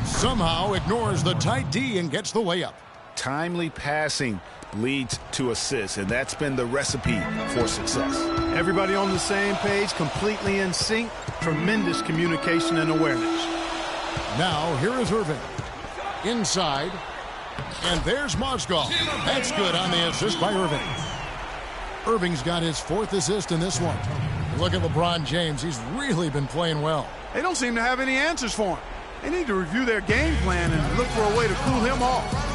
Somehow ignores the tight D and gets the layup. Timely passing leads to assists, and that's been the recipe for success. Everybody on the same page, completely in sync. Tremendous communication and awareness. Now, here is Irving. Inside. And there's Mozgov. That's good on the assist by Irving. Irving's got his 4th assist in this one. Look at LeBron James. He's really been playing well. They don't seem to have any answers for him. They need to review their game plan and look for a way to cool him off.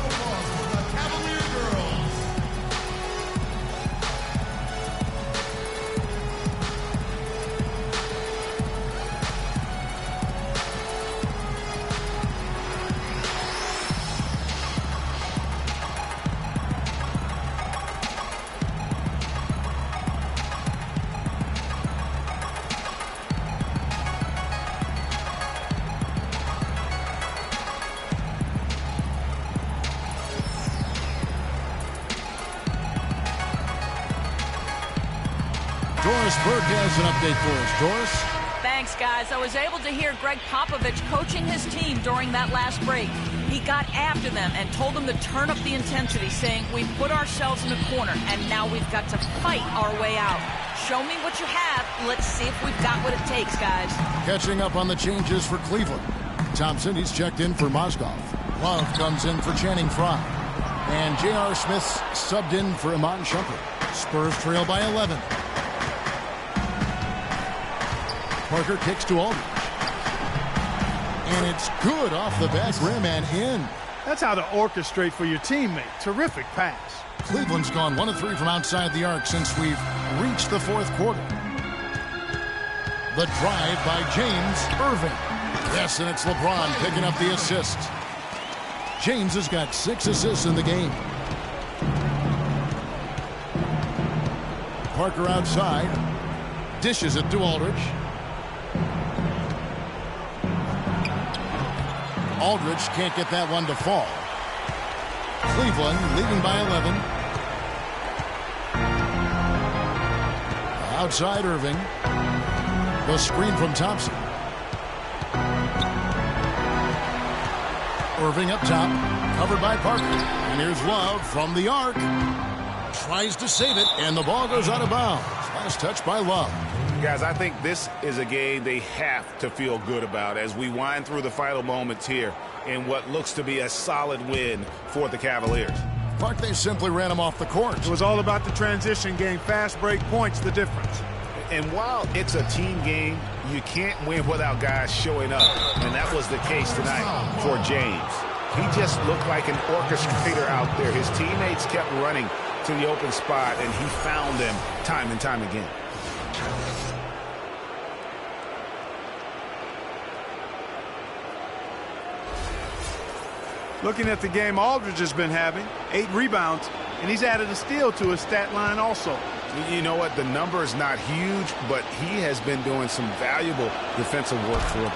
Spurs has an update for us. Doris? Thanks, guys. I was able to hear Greg Popovich coaching his team during that last break. He got after them and told them to turn up the intensity, saying, "We've put ourselves in a corner, and now we've got to fight our way out. Show me what you have. Let's see if we've got what it takes, guys." Catching up on the changes for Cleveland. Thompson, he's checked in for Mozgov. Love comes in for Channing Frye. And J.R. Smith's subbed in for Iman Shumpert. Spurs trail by 11. Parker kicks to Aldridge. And it's good off the back rim and in. That's how to orchestrate for your teammate. Terrific pass. Cleveland's gone 1 of 3 from outside the arc since we've reached the 4th quarter. The drive by James Irving. Yes, and it's LeBron picking up the assist. James has got 6 assists in the game. Parker outside. Dishes it to Aldridge. Aldridge can't get that one to fall. Cleveland leading by 11. Outside Irving. The screen from Thompson. Irving up top. Covered by Parker. And here's Love from the arc. Tries to save it, and the ball goes out of bounds. Last touch by Love. Guys, I think this is a game they have to feel good about as we wind through the final moments here in what looks to be a solid win for the Cavaliers. Clark, they simply ran him off the court. It was all about the transition game. Fast break points, the difference. And while it's a team game, you can't win without guys showing up. And that was the case tonight for James. He just looked like an orchestrator out there. His teammates kept running to the open spot, and he found them time and time again. Looking at the game Aldridge has been having, 8 rebounds, and he's added a steal to his stat line also. You know what? The number is not huge, but he has been doing some valuable defensive work for them.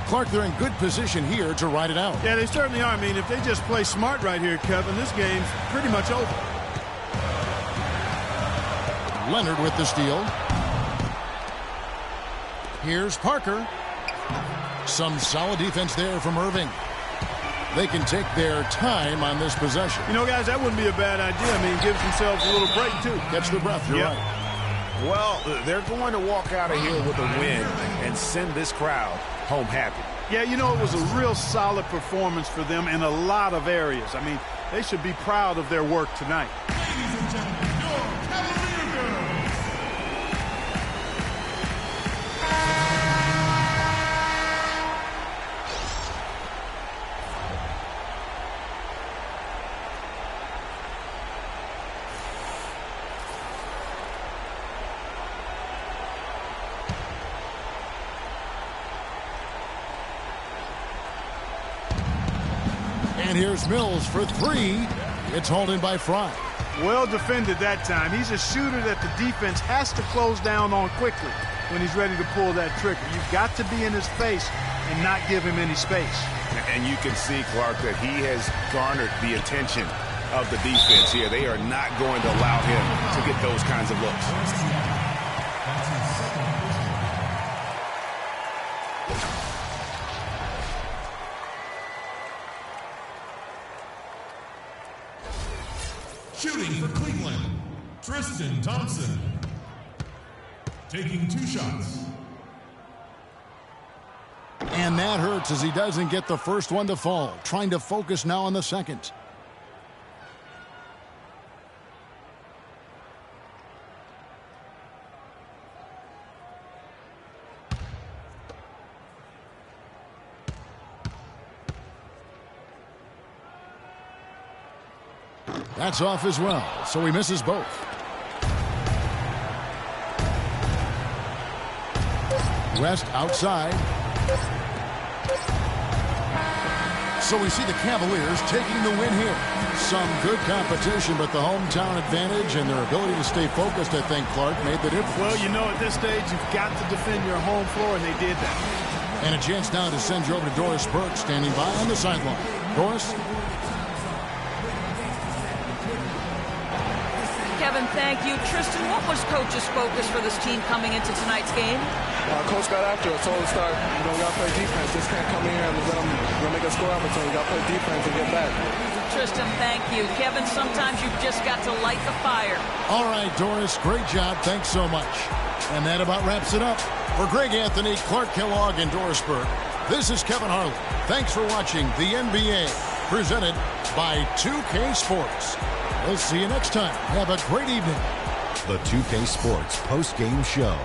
Clark, they're in good position here to ride it out. Yeah, they certainly are. I mean, if they just play smart right here, Kevin, this game's pretty much over. Leonard with the steal. Here's Parker. Some solid defense there from Irving. They can take their time on this possession. You know, guys, that wouldn't be a bad idea. I mean, gives themselves a little break, too. Catch their breath, you're right. Well, they're going to walk out of here with a win and send this crowd home happy. Yeah, you know, it was a real solid performance for them in a lot of areas. I mean, they should be proud of their work tonight. Ladies and gentlemen, And here's Mills for three. It's hauled in by Fry. Well defended that time. He's a shooter that the defense has to close down on quickly when he's ready to pull that trigger. You've got to be in his face and not give him any space. And you can see, Clark, that he has garnered the attention of the defense here. They are not going to allow him to get those kinds of looks. Shooting for Cleveland, Tristan Thompson. Taking 2 shots. And that hurts as he doesn't get the first one to fall. Trying to focus now on the second. That's off as well, so he misses both. West outside. So we see the Cavaliers taking the win here. Some good competition, but the hometown advantage and their ability to stay focused, I think, Clark, made the difference. Well, you know, at this stage, you've got to defend your home floor, and they did that. And a chance now to send you over to Doris Burke, standing by on the sideline. Doris? Kevin, thank you. Tristan, what was Coach's focus for this team coming into tonight's game? Coach got after us, told us to start, we got to play defense. Just can't come in here and let them make a score opportunity. Got to play defense and get back. Tristan, thank you. Kevin, sometimes you've just got to light the fire. All right, Doris, great job. Thanks so much. And that about wraps it up. For Greg Anthony, Clark Kellogg, and Doris Burke, this is Kevin Harlan. Thanks for watching the NBA, presented by 2K Sports. We'll see you next time. Have a great evening. The 2K Sports post-game show.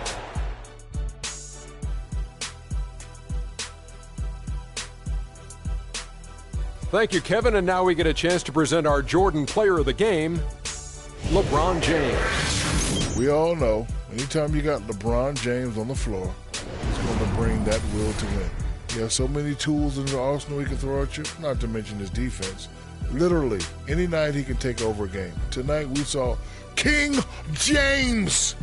Thank you, Kevin. And now we get a chance to present our Jordan Player of the Game, LeBron James. We all know, anytime you got LeBron James on the floor, he's going to bring that will to win. He has so many tools in the arsenal he can throw at you, not to mention his defense. Literally, any night he can take over a game. Tonight we saw King James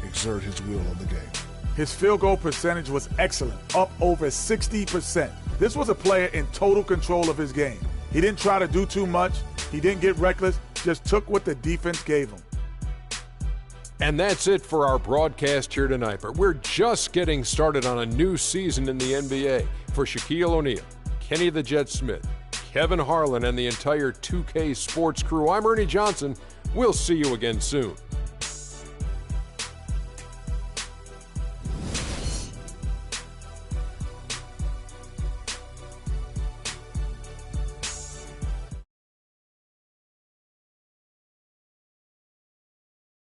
exert his will on the game. His field goal percentage was excellent, up over 60%. This was a player in total control of his game. He didn't try to do too much. He didn't get reckless, just took what the defense gave him. And that's it for our broadcast here tonight. But we're just getting started on a new season in the NBA. For Shaquille O'Neal, Kenny the Jet Smith, Kevin Harlan, and the entire 2K Sports crew, I'm Ernie Johnson. We'll see you again soon.